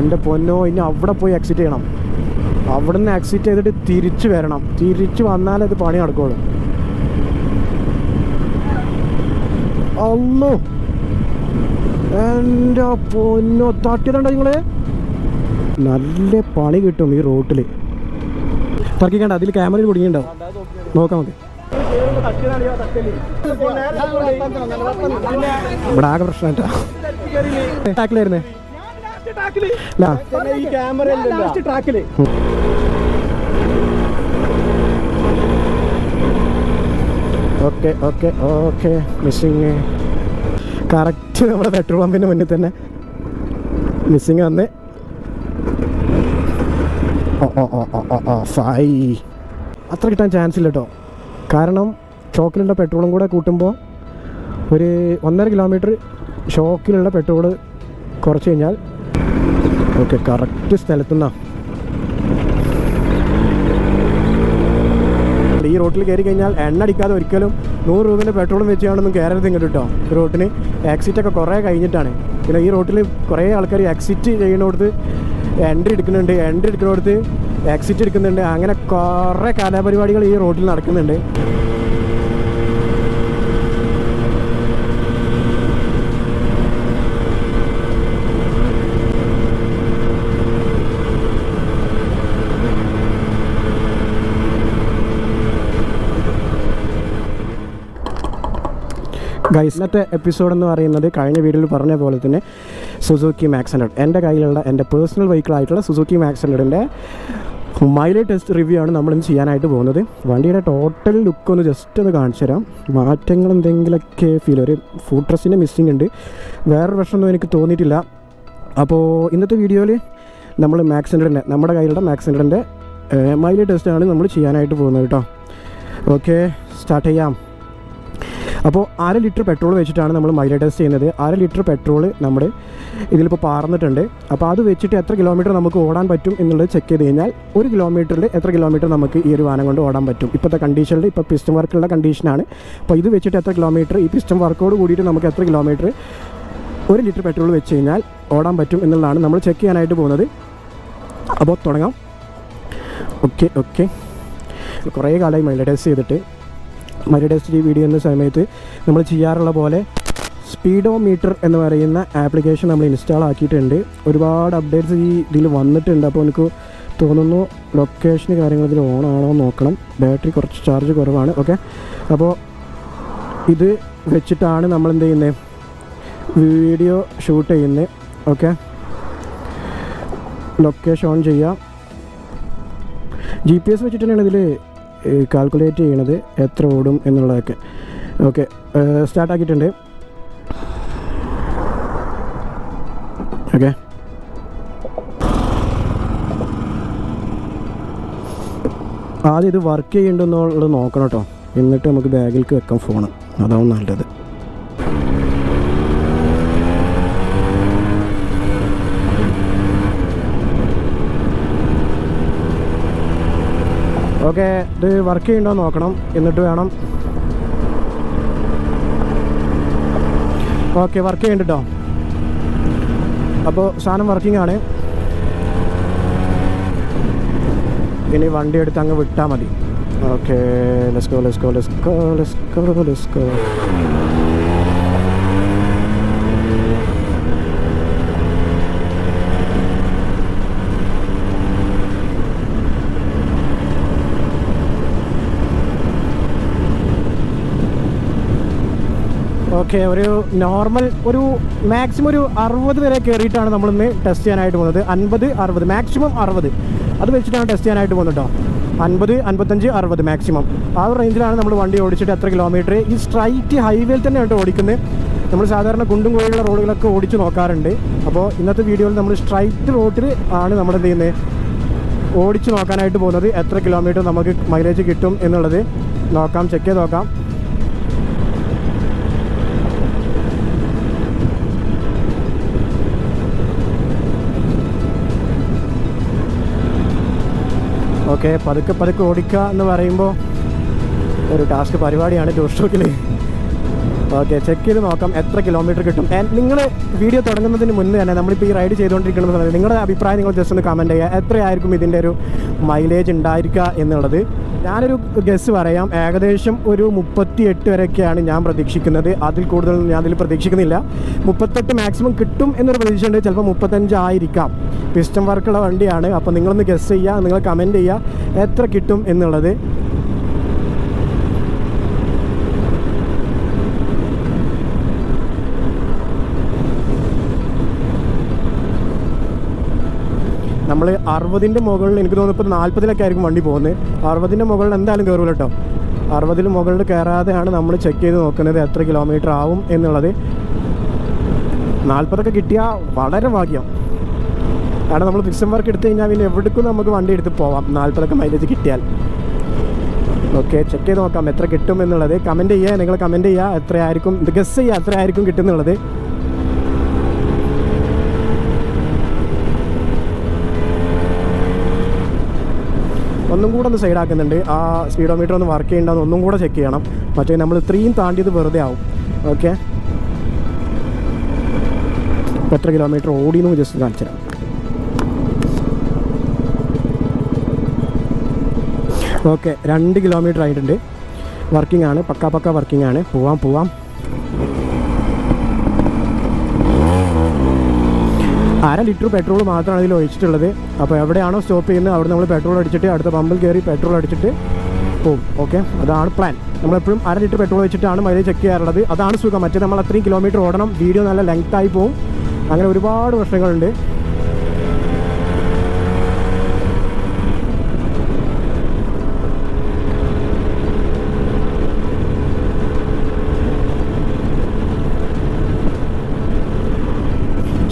എൻ്റെ പൊന്നോ, ഇനി അവിടെ പോയി എക്സിറ്റ് ചെയ്യണം. അവിടെ നിന്ന് എക്സിറ്റ് ചെയ്തിട്ട് തിരിച്ച് വരണം. തിരിച്ച് വന്നാലേ അത് പണി നടക്കുള്ളൂ. അല്ലോ, എൻ്റെ പൊന്നോ, തട്ടിയതുണ്ടോ നിങ്ങൾ? നല്ല പണി കിട്ടും ഈ റോട്ടിൽ. തർക്കിക്കണ്ട, അതിൽ ക്യാമറയിൽ കുടുങ്ങിയിട്ടുണ്ടാവും. നോക്കാം നമുക്ക്. ഇവിടെ ആകെ പ്രശ്നമായിട്ടാ. ടാക്കിലായിരുന്നേ. Okay okay okay. Missing correct നമ്മുടെ പെട്രോൾ പമ്പിൻ്റെ മുന്നിൽ തന്നെ മിസ്സിങ് വന്ന്. അത്ര കിട്ടാൻ ചാൻസ് ഇല്ല കേട്ടോ. കാരണം ഷോക്കിലുള്ള പെട്രോളും കൂടെ കൂട്ടുമ്പോൾ ഒരു 1.5 കിലോമീറ്റർ ഷോക്കിലുള്ള പെട്രോൾ കുറച്ച് കഴിഞ്ഞാൽ ഓക്കെ കറക്റ്റ് സ്ഥലത്തുനിന്നാണ്. ഈ റോട്ടിൽ കയറി കഴിഞ്ഞാൽ എണ്ണ അടിക്കാതെ ഒരിക്കലും 100 രൂപേൻ്റെ പെട്രോളും വെച്ചാണൊന്നും കയറരുത് ഇങ്ങോട്ട് കേട്ടോ. ഈ റോട്ടിന് എക്സിറ്റൊക്കെ കുറേ കഴിഞ്ഞിട്ടാണ്. പിന്നെ ഈ റോട്ടിൽ കുറേ ആൾക്കാർ എക്സിറ്റ് ചെയ്യുന്നിടത്ത് എൻട്രി എടുക്കുന്നിടത്ത് എക്സിറ്റ് എടുക്കുന്നുണ്ട്. അങ്ങനെ കുറേ കലാപരിപാടികൾ ഈ റോഡിൽ നടക്കുന്നുണ്ട്. ഗൈസ്, ഇന്നത്തെ എപ്പിസോഡ് എന്ന് പറയുന്നത് കഴിഞ്ഞ വീഡിയോയിൽ പറഞ്ഞ പോലെ തന്നെ സുസുക്കി മാക്സ് 100 എൻ്റെ കയ്യിലുള്ള എൻ്റെ പേഴ്സണൽ വെഹിക്കിളായിട്ടുള്ള സുസുക്കി മാക്സ് 100ൻ്റെ മൈലേജ് ടെസ്റ്റ് റിവ്യൂ ആണ് നമ്മളിന്ന് ചെയ്യാനായിട്ട് പോകുന്നത്. വണ്ടിയുടെ ടോട്ടൽ ലുക്ക് ഒന്ന് ജസ്റ്റ് ഒന്ന് കാണിച്ചു തരാം. മാറ്റങ്ങൾ എന്തെങ്കിലുമൊക്കെ ഫീൽ, ഒരു ഫുഡ് ട്രസ്സിൻ്റെ മിസ്സിങ് ഉണ്ട്. വേറൊരു പ്രശ്നമൊന്നും എനിക്ക് തോന്നിയിട്ടില്ല. അപ്പോൾ ഇന്നത്തെ വീഡിയോയിൽ നമ്മൾ മാക്സ് 100ൻ്റെ, നമ്മുടെ കയ്യിലുള്ള മാക്സ് 100ൻ്റെ മൈലേജ് ടെസ്റ്റാണ് നമ്മൾ ചെയ്യാനായിട്ട് പോകുന്നത് കേട്ടോ. ഓക്കെ, സ്റ്റാർട്ട് ചെയ്യാം. അപ്പോൾ 1/2 ലിറ്റർ പെട്രോൾ വെച്ചിട്ടാണ് നമ്മൾ മൈലേജ് ടെസ്റ്റ് ചെയ്യുന്നത്. 1/2 ലിറ്റർ പെട്രോൾ നമ്മൾ ഇതിലിപ്പോൾ പാർന്നിട്ടുണ്ട്. അപ്പോൾ അത് വെച്ചിട്ട് എത്ര കിലോമീറ്റർ നമുക്ക് ഓടാൻ പറ്റും എന്നുള്ളത് ചെക്ക് ചെയ്ത് കഴിഞ്ഞാൽ 1 കിലോമീറ്ററിൽ എത്ര കിലോമീറ്റർ നമുക്ക് ഈ ഒരു വാഹനം കൊണ്ട് ഓടാൻ പറ്റും. ഇപ്പോഴത്തെ കണ്ടീഷനിൽ, ഇപ്പോൾ പിസ്റ്റൺ വർക്കുള്ള കണ്ടീഷനാണ്. അപ്പോൾ ഇത് വെച്ചിട്ട് എത്ര കിലോമീറ്റർ, ഈ പിസ്റ്റൺ വർക്കോട് കൂടിയിട്ട് നമുക്ക് എത്ര കിലോമീറ്റർ 1 ലിറ്റർ പെട്രോൾ വെച്ച് കഴിഞ്ഞാൽ ഓടാൻ പറ്റും എന്നുള്ളതാണ് നമ്മൾ ചെക്ക് ചെയ്യാനായിട്ട് പോകുന്നത്. അപ്പോൾ തുടങ്ങാം. ഓക്കെ കുറേ കാലമായി മൈലേജ് ടെസ്റ്റ് ചെയ്തിട്ട്. മൈലേജ് ടെസ്റ്റ് വീഡിയോ എന്ന സമയത്ത് നമ്മൾ ചെയ്യാറുള്ള പോലെ സ്പീഡോ മീറ്റർ എന്ന് പറയുന്ന ആപ്ലിക്കേഷൻ നമ്മൾ ഇൻസ്റ്റാൾ ആക്കിയിട്ടുണ്ട്. ഒരുപാട് അപ്ഡേറ്റ്സ് ഈ ഇതിൽ വന്നിട്ടുണ്ട്. അപ്പോൾ എനിക്ക് തോന്നുന്നു ലൊക്കേഷൻ കാര്യങ്ങൾ ഇതിൽ ഓൺ ആണോ നോക്കണം. ബാറ്ററി കുറച്ച് ചാർജ് കുറവാണ്. ഓക്കെ, അപ്പോൾ ഇത് വെച്ചിട്ടാണ് നമ്മൾ എന്ത് ചെയ്യുന്നത്, വീഡിയോ ഷൂട്ട് ചെയ്യുന്നത്. ഓക്കെ, ലൊക്കേഷൻ ഓൺ ചെയ്യാം. GPS വെച്ചിട്ട് തന്നെയാണ് ഇതിൽ കാൽക്കുലേറ്റ് ചെയ്യണത് എത്ര ഓടും എന്നുള്ളതൊക്കെ. ഓക്കെ, സ്റ്റാർട്ടാക്കിയിട്ടുണ്ട്. ഓക്കെ, ആദ്യം ഇത് വർക്ക് ചെയ്യുന്നുണ്ടെന്നുള്ളത് നോക്കണം കേട്ടോ. എന്നിട്ട് നമുക്ക് ബാഗിലേക്ക് വെക്കാം ഫോണ്, അതാവും നല്ലത്. ഓക്കെ, ഇത് വർക്ക് ചെയ്യുന്നുണ്ടോ നോക്കണം, എന്നിട്ട് വേണം. ഓക്കെ, വർക്ക് ചെയ്യുന്നുണ്ട് കേട്ടോ. അപ്പോൾ സാധനം വർക്കിംഗ് ആണ്. ഇനി വണ്ടി എടുത്ത് അങ്ങ് വിട്ടാൽ മതി. Okay, let's go. ഓക്കെ, ഒരു നോർമൽ ഒരു മാക്സിമം ഒരു 60 വരെ കയറിയിട്ടാണ് നമ്മളിന്ന് ടെസ്റ്റ് ചെയ്യാനായിട്ട് പോകുന്നത്. 50, 60, മാക്സിമം 60 അത് വെച്ചിട്ടാണ് ടെസ്റ്റ് ചെയ്യാനായിട്ട് പോകുന്നത് കേട്ടോ. 50, 55, 60 മാക്സിമം ആ ഒരു റേഞ്ചിലാണ് നമ്മൾ വണ്ടി ഓടിച്ചിട്ട് എത്ര കിലോമീറ്റർ. ഈ സ്ട്രൈറ്റ് ഹൈവേയിൽ തന്നെയാണ് ഓടിക്കുന്നത്. നമ്മൾ സാധാരണ കുണ്ടും കോഴിയുള്ള റോഡുകളൊക്കെ ഓടിച്ച് നോക്കാറുണ്ട്. അപ്പോൾ ഇന്നത്തെ വീഡിയോയിൽ നമ്മൾ സ്ട്രൈറ്റ് റോഡിൽ ആണ് നമ്മൾ എന്ത് ചെയ്യുന്നത്, ഓടിച്ച് നോക്കാനായിട്ട് പോകുന്നത്. എത്ര കിലോമീറ്റർ നമുക്ക് മൈലേജ് കിട്ടും എന്നുള്ളത് നോക്കാം, ചെക്ക് ചെയ്ത് നോക്കാം. ഓക്കെ, പതുക്കെ ഓടിക്കുക എന്ന് പറയുമ്പോൾ ഒരു ടാസ്ക് പരിപാടിയാണ് ടൂ സ്ട്രോക്കിൽ. ഓക്കെ, ചെക്ക് ചെയ്ത് നോക്കാം എത്ര കിലോമീറ്റർ കിട്ടും. നിങ്ങൾ വീഡിയോ തുടങ്ങുന്നതിന് മുന്നേ തന്നെ നമ്മളിപ്പോൾ ഈ റൈഡ് ചെയ്തുകൊണ്ടിരിക്കുന്ന സമയത്ത് നിങ്ങളുടെ അഭിപ്രായം നിങ്ങൾ ജസ്റ്റ് ഒന്ന് കമൻറ്റ് ചെയ്യുക. എത്രയായിരിക്കും ഇതിൻ്റെ ഒരു മൈലേജ് ഉണ്ടായിരിക്കുക എന്നുള്ളത്. ഞാനൊരു ഗസ് പറയാം, ഏകദേശം ഒരു 38 വരെയൊക്കെയാണ് ഞാൻ പ്രതീക്ഷിക്കുന്നത്. അതിൽ കൂടുതൽ ഞാൻ അതിൽ പ്രതീക്ഷിക്കുന്നില്ല. 38 മാക്സിമം കിട്ടും എന്നൊരു പ്രതീക്ഷയുണ്ട്. ചിലപ്പോൾ 35 ആയിരിക്കാം. പിസ്റ്റൺ വർക്കുള്ള വണ്ടിയാണ്. അപ്പോൾ നിങ്ങളൊന്ന് ഗസ് ചെയ്യുക, നിങ്ങൾ കമൻറ്റ് ചെയ്യുക എത്ര കിട്ടും എന്നുള്ളത്. നമ്മൾ 60ൻ്റെ മുകളിൽ എനിക്ക് തോന്നുന്നു ഇപ്പോൾ 40 ആയിരിക്കും വണ്ടി പോകുന്നത്. 60ൻ്റെ മുകളിൽ എന്തായാലും കയറില്ല കേട്ടോ. 60 മുകളിൽ കയറാതെയാണ് നമ്മൾ ചെക്ക് ചെയ്ത് നോക്കുന്നത് എത്ര കിലോമീറ്റർ ആവും എന്നുള്ളത്. 40 കിട്ടിയാൽ വളരെ ഭാഗ്യം. കാരണം നമ്മൾ പിസ്റ്റൺ വർക്ക് എടുത്തു കഴിഞ്ഞാൽ പിന്നെ എവിടേക്കും നമുക്ക് വണ്ടി എടുത്ത് പോവാം 40 മൈലേജ് കിട്ടിയാൽ. ഓക്കെ, ചെക്ക് ചെയ്ത് നോക്കാം എത്ര കിട്ടും എന്നുള്ളത്. കമൻറ്റ് ചെയ്യുക, നിങ്ങൾ കമൻറ്റ് ചെയ്യുക എത്രയായിരിക്കും, ഗസ് ചെയ്യുക എത്രയായിരിക്കും കിട്ടുന്നുള്ളത്. ഒന്നും കൂടെ ഒന്ന് സൈഡാക്കുന്നുണ്ട്. ആ സ്പീഡോമീറ്റർ ഒന്ന് വർക്ക് ചെയ്യേണ്ടതെന്ന് ഒന്നും കൂടെ ചെക്ക് ചെയ്യണം. മറ്റേ നമ്മൾ ഇത്രയും താണ്ടിയത് വെറുതെ ആവും. ഓക്കെ, എത്ര കിലോമീറ്റർ ഓടിയെന്ന് ജസ്റ്റ് കാണിച്ചു തരാം. ഓക്കെ, 2 കിലോമീറ്റർ ആയിട്ടുണ്ട്. വർക്കിംഗ് ആണ്, പക്ക വർക്കിംഗ് ആണ്. പോവാം. 1/2 ലിറ്റർ പെട്രോൾ മാത്രമാണ് ഇതിൽ ഒഴിച്ചിട്ടുള്ളത്. അപ്പോൾ എവിടെയാണോ സ്റ്റോപ്പ് ചെയ്യുന്നത് അവിടെ നമ്മൾ പെട്രോൾ അടിച്ചിട്ട് അടുത്ത പമ്പിൽ കയറി പെട്രോൾ അടിച്ചിട്ട് പോകും. ഓക്കെ, അതാണ് പ്ലാൻ. നമ്മളെപ്പോഴും 1/2 ലിറ്റർ പെട്രോൾ വെച്ചിട്ടാണ് മൈലേജ് ചെക്ക് ചെയ്യാറുള്ളത്. അതാണ് സുഖം. മറ്റേ നമ്മൾ അത്രയും കിലോമീറ്റർ ഓടണം, വീഡിയോ നല്ല ലെങ്തായി പോകും, അങ്ങനെ ഒരുപാട് പ്രശ്നങ്ങളുണ്ട്.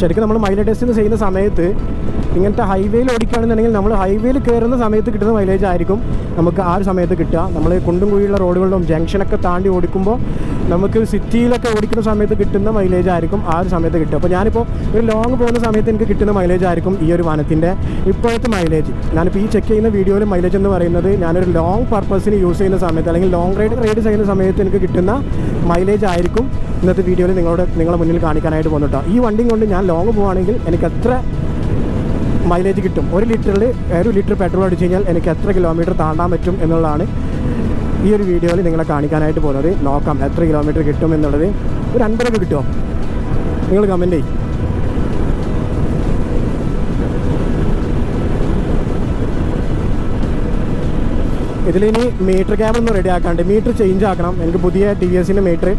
ശരിക്കും നമ്മൾ മൈലേജ് ടെസ്റ്റ് ചെയ്യുന്ന സമയത്ത് ഇങ്ങനത്തെ ഹൈവേയിൽ ഓടിക്കുകയാണെന്നുണ്ടെങ്കിൽ നമ്മൾ ഹൈവേയിൽ കയറുന്ന സമയത്ത് കിട്ടുന്ന മൈലേജ് ആയിരിക്കും നമുക്ക് ആ ഒരു സമയത്ത് കിട്ടുക. നമ്മൾ കുണ്ടും കുഴിയുള്ള റോഡുകളിലും ജംഗ്ഷനൊക്കെ താണ്ടി ഓടിക്കുമ്പോൾ നമുക്ക് സിറ്റിയിലൊക്കെ ഓടിക്കുന്ന സമയത്ത് കിട്ടുന്ന മൈലേജ് ആയിരിക്കും ആ ഒരു സമയത്ത് കിട്ടുക. അപ്പോൾ ഞാനിപ്പോൾ ഒരു ലോങ് പോകുന്ന സമയത്ത് എനിക്ക് കിട്ടുന്ന മൈലേജ് ആയിരിക്കും ഈ ഒരു വാഹനത്തിൻ്റെ ഇപ്പോഴത്തെ മൈലേജ്. ഞാനിപ്പോൾ ഈ ചെക്ക് ചെയ്യുന്ന വീഡിയോയിൽ മൈലേജ് എന്ന് പറയുന്നത് ഞാനൊരു ലോങ് പർപ്പസിന് യൂസ് ചെയ്യുന്ന സമയത്ത് അല്ലെങ്കിൽ ലോങ് റൈഡ് ചെയ്യുന്ന സമയത്ത് എനിക്ക് കിട്ടുന്ന മൈലേജ് ആയിരിക്കും ഇന്നത്തെ വീഡിയോയിൽ നിങ്ങളെ മുന്നിൽ കാണിക്കാനായിട്ട് പോകുന്നുട്ടോ. ഈ വണ്ടിയും കൊണ്ട് ഞാൻ ലോങ് പോവുകയാണെങ്കിൽ എനിക്ക് എത്ര മൈലേജ് കിട്ടും, 1 ലിറ്റർ പെട്രോൾ അടിച്ച് കഴിഞ്ഞാൽ എനിക്ക് എത്ര കിലോമീറ്റർ താണ്ടാൻ പറ്റും എന്നുള്ളതാണ് ഈ ഒരു വീഡിയോയിൽ നിങ്ങളെ കാണിക്കാനായിട്ട് പോകുന്നത്. നോക്കാം എത്ര കിലോമീറ്റർ കിട്ടും എന്നുള്ളത്. ഒരു 50 കിട്ടുമോ നിങ്ങൾ കമൻറ്റ് ചെയ്യും. ഇതിലിനി മീറ്റർ ക്യാബ് ഒന്ന് റെഡി ആക്കാണ്ട് മീറ്റർ ചേഞ്ച് ആക്കണം. എനിക്ക് പുതിയ TVSൻ്റെ മീറ്റർ,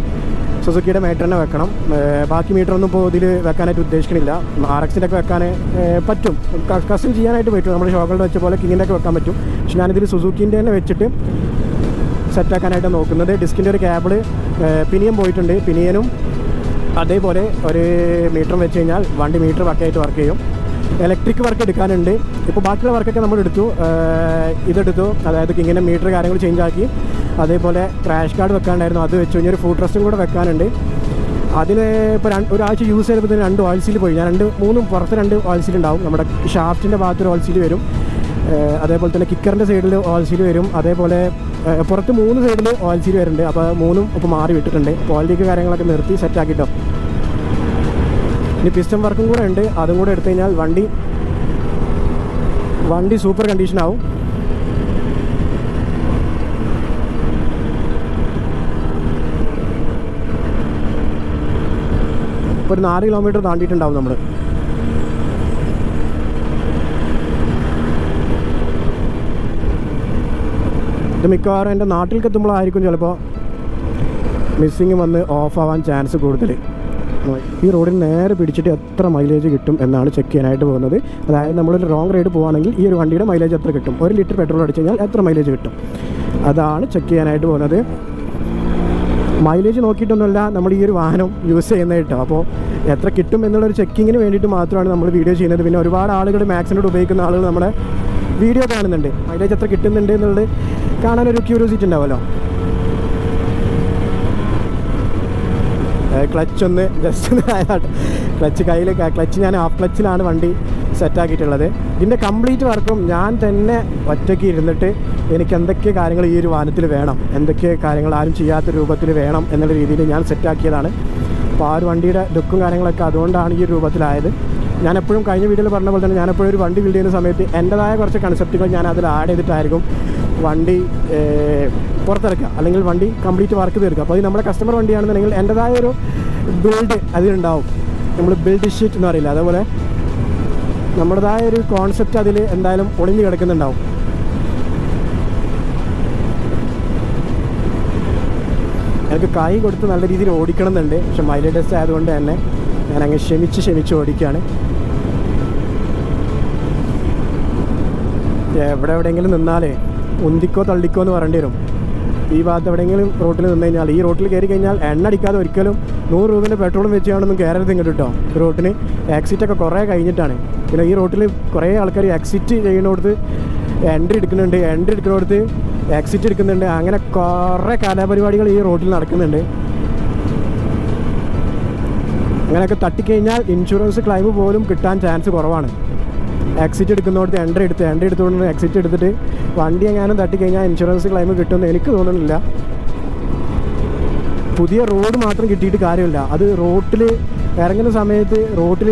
സുസുക്കിയുടെ മീറ്റർ തന്നെ വെക്കണം. ബാക്കി മീറ്ററൊന്നും ഇപ്പോൾ ഇതിൽ വെക്കാനായിട്ട് ഉദ്ദേശിക്കണില്ല. RX-ൻ്റെ ഒക്കെ വെക്കാൻ പറ്റും, കസ്റ്റം ചെയ്യാനായിട്ട് പറ്റും. നമ്മുടെ ഷോകളുടെ വെച്ച പോലെ കിങ്ങിൻ്റെ ഒക്കെ വെക്കാൻ പറ്റും. പക്ഷെ ഞാനിതിൽ സുസുക്കിൻ്റെ തന്നെ വെച്ചിട്ട് സെറ്റാക്കാനായിട്ട് നോക്കുന്നത്. ഡിസ്കിൻ്റെ ഒരു കേബിള് പിനിയൻ പോയിട്ടുണ്ട്. പിനിയനും അതേപോലെ ഒരു മീറ്ററും വെച്ച് കഴിഞ്ഞാൽ വണ്ടി മീറ്റർ പക്കയായിട്ട് വർക്ക് ചെയ്യും. ഇലക്ട്രിക് വർക്ക് എടുക്കാനുണ്ട്. ഇപ്പോൾ ബാക്കിയുള്ള വർക്കൊക്കെ നമ്മൾ ഇതെടുത്തു. അതായത് കിങ്ങിൻ്റെ മീറ്റർ കാര്യങ്ങൾ ചേഞ്ച് ആക്കി. അതേപോലെ ക്രാഷ് കാർഡ് വെക്കാണ്ടായിരുന്നു, അത് വെച്ചു. ഇനി ഒരു ഫുഡ് റെസ്റ്റും കൂടെ വെക്കാനുണ്ട്. അതിന് ഇപ്പോൾ ഒരാഴ്ച യൂസ് ചെയ്തപ്പോൾ 2 ഓയിൽ സീൽ പോയി. ഞാൻ 3 പുറത്ത് 2 ഓയിൽ സീൽ ഉണ്ടാവും. നമ്മുടെ ഷാഫ്റ്റിൻ്റെ ഭാഗത്തൊരു ഓയിൽ സീൽ വരും. അതേപോലെ തന്നെ കിക്കറിൻ്റെ സൈഡിൽ ഓയിൽ സീൽ വരും. അതേപോലെ പുറത്ത് 3 സൈഡിൽ ഓയിൽ സീൽ വരുന്നുണ്ട്. അപ്പോൾ 3ഉം ഇപ്പോൾ മാറി വിട്ടിട്ടുണ്ട്. അപ്പോൾ ഓയിൽ ലീക്ക് കാര്യങ്ങളൊക്കെ നിർത്തി സെറ്റാക്കിട്ടോ. ഇനി പിസ്റ്റൺ വർക്കും കൂടെ ഉണ്ട്. അതും കൂടെ എടുത്തു കഴിഞ്ഞാൽ വണ്ടി സൂപ്പർ കണ്ടീഷനാവും. ഇപ്പോൾ ഒരു 4 കിലോമീറ്റർ താണ്ടിയിട്ടുണ്ടാവും നമ്മൾ. ഇത് മിക്കവാറും എൻ്റെ നാട്ടിലേക്ക് എത്തുമ്പോഴായിരിക്കും ചിലപ്പോൾ മിസ്സിങ് വന്ന് ഓഫ് ആവാൻ ചാൻസ് കൂടുതൽ. ഈ റോഡിൽ നേരെ പിടിച്ചിട്ട് എത്ര മൈലേജ് കിട്ടും എന്നാണ് ചെക്ക് ചെയ്യാനായിട്ട് പോകുന്നത്. അതായത് നമ്മളൊരു ലോങ് റൈഡ് പോകുകയാണെങ്കിൽ ഈ ഒരു വണ്ടിയുടെ മൈലേജ് എത്ര കിട്ടും, 1 ലിറ്റർ പെട്രോൾ അടിച്ചു കഴിഞ്ഞാൽ എത്ര മൈലേജ് കിട്ടും, അതാണ് ചെക്ക് ചെയ്യാനായിട്ട് പോകുന്നത്. മൈലേജ് നോക്കിയിട്ടൊന്നുമല്ല നമ്മൾ ഈ ഒരു വാഹനം യൂസ് ചെയ്യുന്നത് കേട്ടോ. അപ്പോൾ എത്ര കിട്ടും എന്നുള്ളൊരു ചെക്കിങ്ങിന് വേണ്ടിയിട്ട് മാത്രമാണ് നമ്മൾ വീഡിയോ ചെയ്യുന്നത്. പിന്നെ ഒരുപാട് ആളുകൾ മാക്സിനോട് ഉപയോഗിക്കുന്ന ആളുകൾ നമ്മുടെ വീഡിയോ കാണുന്നുണ്ട്. മൈലേജ് എത്ര കിട്ടുന്നുണ്ട് എന്നുള്ളത് കാണാനൊരു ക്യൂരിയോസിറ്റി ഉണ്ടാവുമല്ലോ. ക്ലച്ച് ഒന്ന് ജസ്റ്റ് ഒന്ന് ക്ലച്ച് ഞാൻ ഹാഫ് ക്ലച്ചിലാണ് വണ്ടി സെറ്റാക്കിയിട്ടുള്ളത്. ഇതിൻ്റെ കംപ്ലീറ്റ് വർക്കും ഞാൻ തന്നെ ഒറ്റയ്ക്ക് ഇരുന്നിട്ട് എനിക്ക് എന്തൊക്കെ കാര്യങ്ങൾ ഈ ഒരു വാഹനത്തിൽ വേണം, എന്തൊക്കെ കാര്യങ്ങൾ ആരും ചെയ്യാത്ത രൂപത്തിൽ വേണം എന്നുള്ള രീതിയിൽ ഞാൻ സെറ്റാക്കിയതാണ്. അപ്പോൾ ആ ഒരു വണ്ടിയുടെ ലുക്കും കാര്യങ്ങളൊക്കെ അതുകൊണ്ടാണ് ഈ രൂപത്തിലായത്. ഞാനെപ്പോഴും കഴിഞ്ഞ വീഡിയോയിൽ പറഞ്ഞ പോലെ തന്നെ ഞാനെപ്പോഴും ഒരു വണ്ടി ബിൽഡ് ചെയ്യുന്ന സമയത്ത് എൻ്റെതായ കുറച്ച് കൺസെപ്റ്റുകൾ ഞാൻ അതിൽ ആഡ് ചെയ്തിട്ടായിരിക്കും വണ്ടി പുറത്തിറക്കുക, അല്ലെങ്കിൽ വണ്ടി കംപ്ലീറ്റ് വർക്ക് തീർക്കുക. അപ്പോൾ ഇത് നമ്മുടെ കസ്റ്റമർ വണ്ടിയാണെന്നുണ്ടെങ്കിൽ എൻ്റെതായ ഒരു ബിൽഡ് അതിലുണ്ടാവും. നമ്മൾ ബിൽഡ് ഷീറ്റ് എന്ന് പറയില്ല, അതേപോലെ നമ്മുടേതായ ഒരു കോൺസെപ്റ്റ് അതിൽ എന്തായാലും ഒളിഞ്ഞു കിടക്കുന്നുണ്ടാവും. എനിക്ക് കൈ കൊടുത്ത് നല്ല രീതിയിൽ ഓടിക്കണം എന്നുണ്ട്, പക്ഷെ മൈലേജ് ടെസ്റ്റ് ആയതുകൊണ്ട് തന്നെ ഞാൻ അങ്ങ് ക്ഷമിച്ച് ഓടിക്കുകയാണ്. എവിടെയെങ്കിലും നിന്നാലേ ഉന്തിക്കോ തള്ളിക്കോ എന്ന് പറയേണ്ടി വരും. ഈ ഭാഗത്ത് എവിടെയെങ്കിലും റോട്ടിൽ നിന്ന് കഴിഞ്ഞാൽ, ഈ റോട്ടിൽ കയറി കഴിഞ്ഞാൽ എണ്ണ അടിക്കാതെ ഒരിക്കലും 100 രൂപേൻ്റെ പെട്രോളും വെച്ചാണെന്നും കയറരുത് ഇങ്ങോട്ട് കേട്ടോ. ഈ റോട്ടിന് എക്സിറ്റൊക്കെ കുറേ കഴിഞ്ഞിട്ടാണ്. പിന്നെ ഈ റോട്ടിൽ കുറേ ആൾക്കാർ എക്സിറ്റ് ചെയ്യുന്നിടത്ത് എൻട്രി എടുക്കുന്നിടത്ത് എക്സിറ്റ് എടുക്കുന്നുണ്ട്. അങ്ങനെ കുറേ കലാപരിപാടികൾ ഈ റോട്ടിൽ നടക്കുന്നുണ്ട്. അങ്ങനെയൊക്കെ തട്ടിക്കഴിഞ്ഞാൽ ഇൻഷുറൻസ് ക്ലെയിം പോലും കിട്ടാൻ ചാൻസ് കുറവാണ്. എക്സിറ്റ് എടുക്കുന്നോടത്ത് എൻട്രി എടുത്തുകൊണ്ട് എക്സിറ്റ് എടുത്തിട്ട് വണ്ടി എങ്ങാനും തട്ടിക്കഴിഞ്ഞാൽ ഇൻഷുറൻസ് ക്ലെയിം കിട്ടുമെന്ന് എനിക്ക് തോന്നുന്നില്ല. പുതിയ റോഡ് മാത്രം കിട്ടിയിട്ട് കാര്യമില്ല, അത് റോട്ടിൽ ഇറങ്ങുന്ന സമയത്ത് റോട്ടിൽ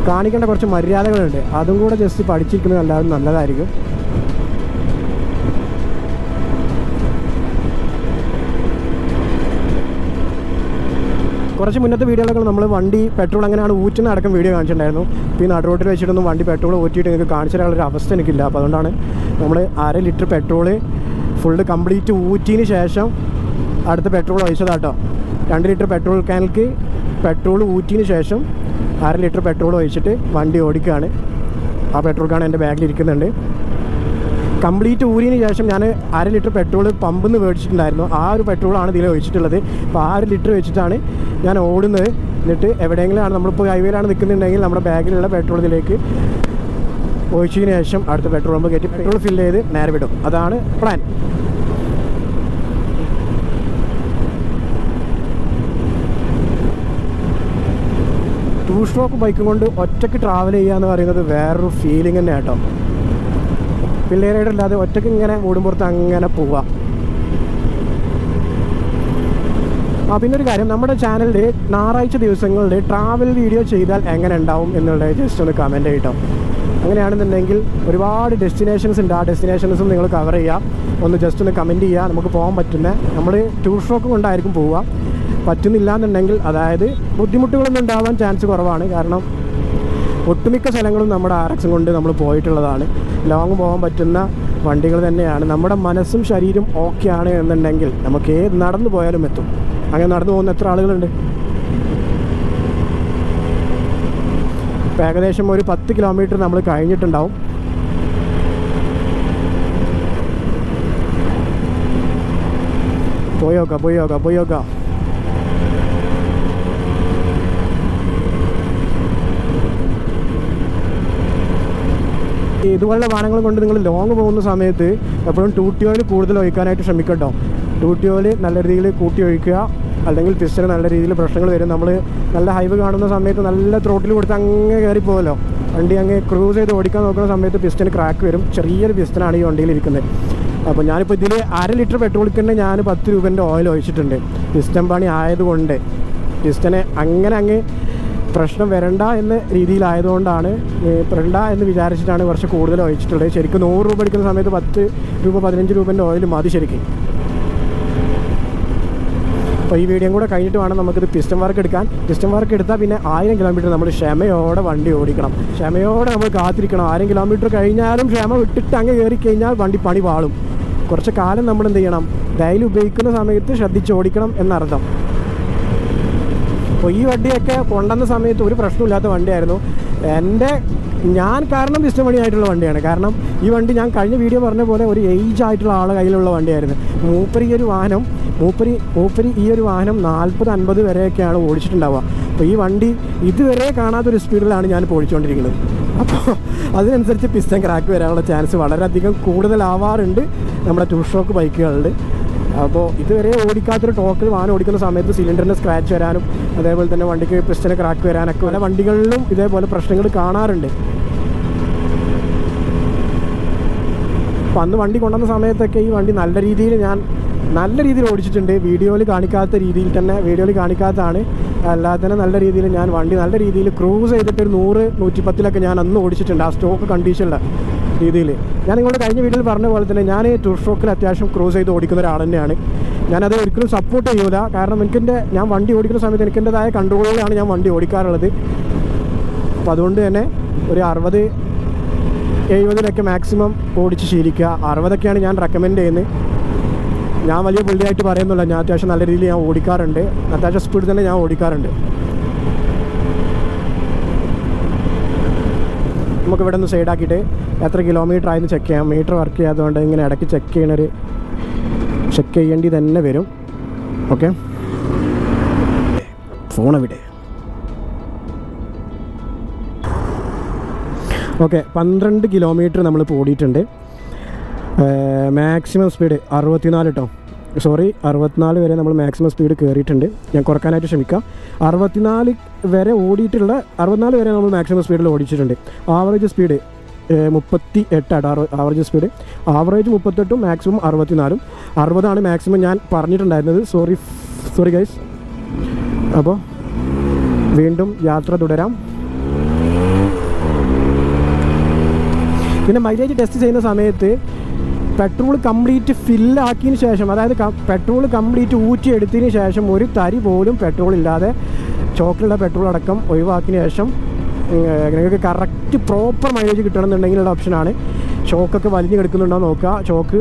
കാണിക്കേണ്ട കുറച്ച് മര്യാദകളുണ്ട്, അതും കൂടെ ജസ്റ്റ് പഠിച്ചിരിക്കുന്നത് എല്ലാവരും നല്ലതായിരിക്കും. കുറച്ച് മുന്നത്തെ വീഡിയോകളൊക്കെ നമ്മൾ വണ്ടി പെട്രോൾ എങ്ങനെയാണ് ഊറ്റുന്ന അടക്കം വീഡിയോ കാണിച്ചിട്ടുണ്ടായിരുന്നു. ഇപ്പോൾ ഈ നടു റോട്ടിൽ വെച്ചിട്ടൊന്നും വണ്ടി പെട്രോൾ ഊറ്റിയിട്ട് നിങ്ങൾക്ക് കാണിച്ചു തരാനുള്ളൊരു അവസ്ഥ എനിക്കില്ല. അപ്പോൾ അതുകൊണ്ടാണ് നമ്മൾ 1/2 ലിറ്റർ പെട്രോൾ ഫുള്ള് കംപ്ലീറ്റ് ഊറ്റിന് ശേഷം അടുത്ത പെട്രോൾ ഒഴിച്ചതാട്ടോ. 2 ലിറ്റർ പെട്രോൾ ക്യാനിലേക്ക് പെട്രോൾ ഊറ്റിന് ശേഷം 1/2 ലിറ്റർ പെട്രോൾ ഒഴിച്ചിട്ട് വണ്ടി ഓടിക്കുകയാണ്. ആ പെട്രോൾ കാണ് എൻ്റെ ബാഗിലിരിക്കുന്നുണ്ട്. കംപ്ലീറ്റ് ഊരിന് ശേഷം ഞാൻ 1/2 ലിറ്റർ പെട്രോൾ പമ്പിൽ നിന്ന് മേടിച്ചിട്ടുണ്ടായിരുന്നു. ആ ഒരു പെട്രോളാണ് ഇതിൽ ഒഴിച്ചിട്ടുള്ളത്. അപ്പോൾ 1/2 ലിറ്റർ വെച്ചിട്ടാണ് ഞാൻ ഓടുന്നത്. എന്നിട്ട് എവിടെയെങ്കിലും നമ്മളിപ്പോൾ ഹൈവേയിലാണ് നിൽക്കുന്നുണ്ടെങ്കിൽ നമ്മുടെ ബാഗിലുള്ള പെട്രോൾ ഇതിലേക്ക് ഒഴിച്ചതിന് ശേഷം അടുത്ത പെട്രോൾ പമ്പ് കയറ്റി പെട്രോൾ ഫില്ല് ചെയ്ത് നേരെ വിടും. അതാണ് പ്ലാൻ. ടൂ സ്ട്രോക്ക് ബൈക്കും കൊണ്ട് ഒറ്റയ്ക്ക് ട്രാവൽ ചെയ്യുക എന്ന് പറയുന്നത് വേറൊരു ഫീലിംഗ് തന്നെ കേട്ടോ. പിള്ളേരായിട്ടില്ലാതെ ഒറ്റയ്ക്ക് ഇങ്ങനെ ഓടുമ്പുറത്ത് അങ്ങനെ പോവുക. പിന്നെ ഒരു കാര്യം, നമ്മുടെ ചാനലിൽ ഞായറാഴ്ച ദിവസങ്ങളിൽ ട്രാവൽ വീഡിയോ ചെയ്താൽ എങ്ങനെ ഉണ്ടാവും എന്നുള്ളത് ജസ്റ്റ് ഒന്ന് കമൻറ്റ് ചെയ്യട്ടോ. അങ്ങനെയാണെന്നുണ്ടെങ്കിൽ ഒരുപാട് ഡെസ്റ്റിനേഷൻസ് ഉണ്ട്, ആ ഡെസ്റ്റിനേഷൻസും നിങ്ങൾ കവർ ചെയ്യുക. ഒന്ന് ജസ്റ്റ് ഒന്ന് കമൻറ്റ് ചെയ്യുക. നമുക്ക് പോകാൻ പറ്റുന്ന, നമ്മൾ ടൂ സ്ട്രോക്ക് കൊണ്ടായിരിക്കും പോവുക. പറ്റുന്നില്ല എന്നുണ്ടെങ്കിൽ, അതായത് ബുദ്ധിമുട്ടുകളൊന്നും ഉണ്ടാവാൻ ചാൻസ് കുറവാണ്. കാരണം ഒട്ടുമിക്ക സ്ഥലങ്ങളും നമ്മുടെ RX കൊണ്ട് നമ്മൾ പോയിട്ടുള്ളതാണ്. ലോങ് പോകാൻ പറ്റുന്ന വണ്ടികൾ തന്നെയാണ്. നമ്മുടെ മനസ്സും ശരീരം ഓക്കെ ആണ് എന്നുണ്ടെങ്കിൽ നമുക്ക് ഏത് നടന്നു പോയാലും എത്തും. അങ്ങനെ നടന്നു പോകുന്ന എത്ര ആളുകളുണ്ട്? ഇപ്പം ഏകദേശം ഒരു 10 കിലോമീറ്റർ നമ്മൾ കഴിഞ്ഞിട്ടുണ്ടാവും. പോയി നോക്കാം. ഇതുപോലുള്ള വാഹനങ്ങൾ കൊണ്ട് നിങ്ങൾ ലോങ് പോകുന്ന സമയത്ത് എപ്പോഴും ടൂട്ടി ഓയിൽ കൂടുതൽ ഒഴിക്കാനായിട്ട് ശ്രമിക്കട്ടോ. ടൂട്ടി ഓയിൽ നല്ല രീതിയിൽ കൂട്ടി ഒഴിക്കുക, അല്ലെങ്കിൽ പിസ്റ്റന് നല്ല രീതിയിൽ പ്രശ്നങ്ങൾ വരും. നമ്മൾ നല്ല ഹൈവേ കാണുന്ന സമയത്ത് നല്ല ത്രോട്ടിൽ കൊടുത്ത് അങ്ങ് കയറിപ്പോകല്ലോ. വണ്ടി അങ്ങ് ക്രൂസ് ചെയ്ത് ഓടിക്കാൻ നോക്കുന്ന സമയത്ത് പിസ്റ്റന് ക്രാക്ക് വരും. ചെറിയൊരു പിസ്റ്റനാണ് ഈ വണ്ടിയിൽ ഇരിക്കുന്നത്. അപ്പോൾ ഞാനിപ്പോൾ ഇതിൽ 1/2 ലിറ്റർ പെട്രോളിൽ തന്നെ ഞാൻ 10 രൂപേൻ്റെ ഓയിൽ ഒഴിച്ചിട്ടുണ്ട്. പിസ്റ്റൻ പണി ആയതുകൊണ്ട് പിസ്റ്റനെ അങ്ങ് പ്രശ്നം വരണ്ട എന്ന രീതിയിലായതുകൊണ്ടാണ്, വരണ്ട എന്ന് വിചാരിച്ചിട്ടാണ് കുറച്ച് കൂടുതൽ ഒഴിച്ചിട്ടുള്ളത്. ശരിക്കും 100 രൂപ എടുക്കുന്ന സമയത്ത് 10 രൂപ 15 രൂപേൻ്റെ ഓയിൽ മതി ശരിക്കും. അപ്പോൾ ഈ വീഡിയോ കൂടെ കഴിഞ്ഞിട്ട് വേണം നമുക്കിത് പിസ്റ്റൻ വർക്ക് എടുക്കാൻ. പിസ്റ്റൻ വർക്ക് എടുത്താൽ പിന്നെ 1000 കിലോമീറ്റർ നമ്മൾ ക്ഷമയോടെ വണ്ടി ഓടിക്കണം. ക്ഷമയോടെ നമ്മൾ കാത്തിരിക്കണം. 1000 കിലോമീറ്റർ കഴിഞ്ഞാലും ക്ഷമ വിട്ടിട്ട് അങ്ങ് കയറി കഴിഞ്ഞാൽ വണ്ടി പണി പാളും. കുറച്ച് കാലം നമ്മൾ എന്ത് ചെയ്യണം, ഡെയിലി ഉപയോഗിക്കുന്ന സമയത്ത് ശ്രദ്ധിച്ച് ഓടിക്കണം എന്നർത്ഥം. അപ്പോൾ ഈ വണ്ടിയൊക്കെ കൊണ്ടുവന്ന സമയത്ത് ഒരു പ്രശ്നമില്ലാത്ത വണ്ടിയായിരുന്നു. ഞാൻ കാരണം പിസ്റ്റൻ പണിയായിട്ടുള്ള വണ്ടിയാണ്. കാരണം ഈ വണ്ടി ഞാൻ കഴിഞ്ഞ വീഡിയോ പറഞ്ഞ പോലെ ഒരു ഏജ് ആയിട്ടുള്ള ആളെ കയ്യിലുള്ള വണ്ടിയായിരുന്നു. മൂപ്പരി ഈ ഒരു വാഹനം 40-50 വരെയൊക്കെയാണ് ഓടിച്ചിട്ടുണ്ടാവുക. അപ്പോൾ ഈ വണ്ടി ഇതുവരെ കാണാത്തൊരു സ്പീഡിലാണ് ഞാൻ ഓടിച്ചുകൊണ്ടിരിക്കുന്നത്. അപ്പോൾ അതിനനുസരിച്ച് പിസ്റ്റൻ ക്രാക്ക് വരാനുള്ള ചാൻസ് വളരെയധികം കൂടുതലാവാറുണ്ട് നമ്മുടെ ടൂ സ്ട്രോക്ക് ബൈക്കുകളിൽ. അപ്പോൾ ഇതുവരെ ഓടിക്കാത്തൊരു ടോക്കിൽ വാഹനം ഓടിക്കുന്ന സമയത്ത് സിലിണ്ടറിന് സ്ക്രാച്ച് വരാനും അതേപോലെ തന്നെ വണ്ടിക്ക് പിസ്റ്റന് ക്രാക്ക് വരാനൊക്കെ പല വണ്ടികളിലും ഇതേപോലെ പ്രശ്നങ്ങൾ കാണാറുണ്ട്. അപ്പോൾ അന്ന് വണ്ടി കൊണ്ടുവന്ന സമയത്തൊക്കെ ഈ വണ്ടി നല്ല രീതിയിൽ ഓടിച്ചിട്ടുണ്ട്. വീഡിയോയിൽ കാണിക്കാത്തതാണ്, അല്ലാതെ തന്നെ നല്ല രീതിയിൽ ഞാൻ വണ്ടി നല്ല രീതിയിൽ ക്രൂസ് ചെയ്തിട്ട് ഒരു 100-110 ഞാൻ അന്ന് ഓടിച്ചിട്ടുണ്ട്. ആ സ്റ്റോക്ക് കണ്ടീഷനുള്ള രീതിയിൽ ഞാൻ നിങ്ങളുടെ കഴിഞ്ഞ വീഡിയോയിൽ പറഞ്ഞ പോലെ തന്നെ ഞാൻ ടു സ്ട്രോക്കിൽ അത്യാവശ്യം ക്രൂസ് ചെയ്ത് ഓടിക്കുന്ന ഒരാൾ തന്നെയാണ്. ഞാനത് ഒരിക്കലും സപ്പോർട്ട് ചെയ്യൂല. കാരണം ഞാൻ വണ്ടി ഓടിക്കുന്ന സമയത്ത് എനിക്കെൻ്റെതായ കൺട്രോളിലാണ് ഞാൻ വണ്ടി ഓടിക്കാറുള്ളത്. അപ്പോൾ അതുകൊണ്ട് തന്നെ ഒരു 60-70 മാക്സിമം ഓടിച്ച് ശീലിക്കുക. 60 ഞാൻ റെക്കമെൻഡ് ചെയ്യുന്നത്. ഞാൻ വലിയ പുള്ളിയായിട്ട് പറയുന്നില്ല, ഞാൻ അത്യാവശ്യം നല്ല രീതിയിൽ ഞാൻ ഓടിക്കാറുണ്ട്. അത്യാവശ്യം സ്പീഡ് തന്നെ ഞാൻ ഓടിക്കാറുണ്ട്. നമുക്ക് ഇവിടെ നിന്ന് സൈഡാക്കിയിട്ട് എത്ര കിലോമീറ്റർ ആയെന്ന് ചെക്ക് ചെയ്യാം. മീറ്റർ വർക്ക് ചെയ്യാത്തതുകൊണ്ട് ഇങ്ങനെ ഇടയ്ക്ക് ചെക്ക് ചെയ്യേണ്ടി തന്നെ വരും. ഓക്കെ, ഫോണെവിടെ? ഓക്കെ, 12 കിലോമീറ്റർ നമ്മൾ ഓടിയിട്ടുണ്ട്. മാക്സിമം സ്പീഡ് 64 കേട്ടോ, 64 വരെ നമ്മൾ മാക്സിമം സ്പീഡ് കയറിയിട്ടുണ്ട്. ഞാൻ കുറക്കാനായിട്ട് ശ്രമിക്കാം. 64 വരെ നമ്മൾ മാക്സിമം സ്പീഡിൽ ഓടിച്ചിട്ടുണ്ട്. Average speed 38 average speed. Average 38, maximum 64. 60 maximum ഞാൻ പറഞ്ഞിട്ടുണ്ടായിരുന്നത്. Sorry guys. അപ്പോൾ വീണ്ടും യാത്ര തുടരാം. പിന്നെ മൈലേജ് ടെസ്റ്റ് ചെയ്യുന്ന സമയത്ത് പെട്രോൾ കംപ്ലീറ്റ് ഫില്ലാക്കിയതിന് ശേഷം, അതായത് പെട്രോൾ കംപ്ലീറ്റ് ഊറ്റിയെടുത്തതിന് ശേഷം ഒരു തരി പോലും പെട്രോൾ ഇല്ലാതെ ചോക്കിലുള്ള പെട്രോൾ അടക്കം ഒഴിവാക്കിയതിന് ശേഷം നിങ്ങൾക്ക് കറക്റ്റ് പ്രോപ്പർ മൈലേജ് കിട്ടണമെന്നുണ്ടെങ്കിലുള്ള ഓപ്ഷനാണ്. ചോക്കൊക്കെ വലിഞ്ഞ് കിടക്കുന്നുണ്ടോ നോക്കുക. ചോക്ക്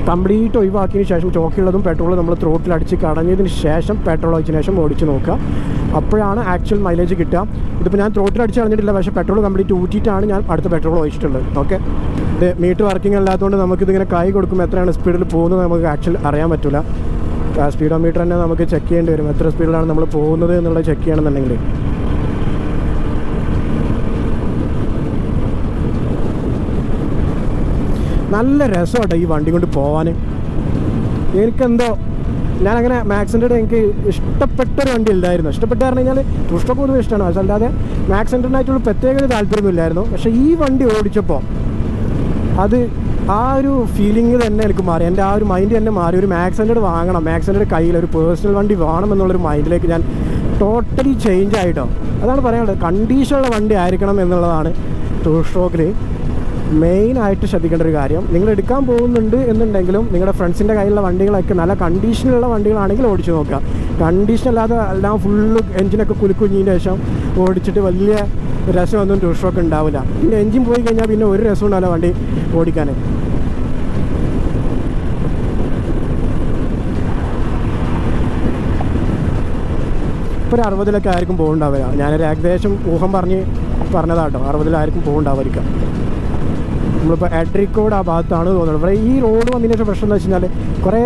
കംപ്ലീറ്റ് ഒഴിവാക്കിയതിന് ശേഷം ചോക്കുള്ളതും പെട്രോൾ നമ്മൾ ത്രോട്ടിൽ അടിച്ച് കടഞ്ഞതിന് ശേഷം പെട്രോൾ ഒഴിച്ചതിന് ശേഷം ഓടിച്ച് നോക്കുക. അപ്പോഴാണ് ആക്ച്വൽ മൈലേജ് കിട്ടുക. ഇതിപ്പോൾ ഞാൻ ത്രോട്ടിൽ അടിച്ച് കളഞ്ഞിട്ടില്ല, പക്ഷേ പെട്രോൾ കംപ്ലീറ്റ് ഊറ്റിയിട്ടാണ് ഞാൻ അടുത്ത പെട്രോൾ ഒഴിച്ചിട്ടുള്ളത്. ഓക്കെ, ഇത് മീറ്റർ വർക്കിംഗ് അല്ലാത്തതുകൊണ്ട് നമുക്കിതിങ്ങനെ കൈ കൊടുക്കുമ്പോൾ എത്രയാണ് സ്പീഡിൽ പോകുന്നത് നമുക്ക് ആക്ച്വൽ അറിയാൻ പറ്റില്ല. സ്പീഡോ മീറ്റർ തന്നെ നമുക്ക് ചെക്ക് ചെയ്യേണ്ടി വരും, എത്ര സ്പീഡിലാണ് നമ്മൾ പോകുന്നത് എന്നുള്ളത് ചെക്ക് ചെയ്യണമെന്നുണ്ടെങ്കിൽ. നല്ല രസമാട്ടോ ഈ വണ്ടി കൊണ്ട് പോകാൻ. എനിക്കെന്തോ ഞാനങ്ങനെ മാക്സിൻ്റെ എനിക്ക് ഇഷ്ടപ്പെട്ടൊരു വണ്ടി ഇല്ലായിരുന്നു. ഇഷ്ടപ്പെട്ട് പറഞ്ഞു കഴിഞ്ഞാൽ തുഷ്ടൊക്കെ പൊതുവെ ഇഷ്ടമാണ്, പക്ഷെ അല്ലാതെ മാക്സിൻ്റെനായിട്ടുള്ള പ്രത്യേക ഒരു താല്പര്യമൊന്നുമില്ലായിരുന്നു. പക്ഷേ ഈ വണ്ടി ഓടിച്ചപ്പോൾ അത് ആ ഒരു ഫീലിംഗ് തന്നെ എനിക്ക് മാറി. എൻ്റെ ആ ഒരു മൈൻഡ് തന്നെ മാറി. ഒരു മാക്സിൻ്റെ വാങ്ങണം, മാക്സിൻ്റെ കയ്യിൽ ഒരു പേഴ്സണൽ വണ്ടി വേണം എന്നുള്ളൊരു മൈൻഡിലേക്ക് ഞാൻ ടോട്ടലി ചേഞ്ച് ആയിട്ടോ. അതാണ് പറയാനുള്ളത്. കണ്ടീഷനുള്ള വണ്ടി ആയിരിക്കണം എന്നുള്ളതാണ് ടു സ്ട്രോക്കിൽ മെയിനായിട്ട് ശ്രദ്ധിക്കേണ്ട ഒരു കാര്യം. നിങ്ങൾ എടുക്കാൻ പോകുന്നുണ്ട് എന്നുണ്ടെങ്കിലും നിങ്ങളുടെ ഫ്രണ്ട്സിൻ്റെ കയ്യിലുള്ള വണ്ടികളൊക്കെ നല്ല കണ്ടീഷനുള്ള വണ്ടികളാണെങ്കിൽ ഓടിച്ച് നോക്കുക. കണ്ടീഷനല്ലാതെ എല്ലാം ഫുള്ള് എൻജിനൊക്കെ കുലുക്കുഞ്ഞതിന് ശേഷം ഓടിച്ചിട്ട് വലിയ രസമൊന്നും ടു സ്ട്രോക്ക് ഉണ്ടാവില്ല. പിന്നെ എൻജിൻ പോയി കഴിഞ്ഞാൽ പിന്നെ ഒരു രസം ഉണ്ടാവില്ല വണ്ടി ഓടിക്കാൻ. ഇപ്പോൾ ഒരു 60 ആയിരിക്കും പോകുന്നുണ്ടാവുക. ഞാനൊരു ഏകദേശം ഊഹം പറഞ്ഞതാട്ടോ, 60 പോകുന്നുണ്ടാവുമായിരിക്കാം. നമ്മളിപ്പോൾ എഡ്രിക്കോട് ആ ഭാഗത്താണ് തോന്നുന്നത്. ഇവിടെ ഈ റോഡ് വന്നതിന് ശേഷം പ്രശ്നം എന്ന് വെച്ച് കഴിഞ്ഞാൽ കുറേ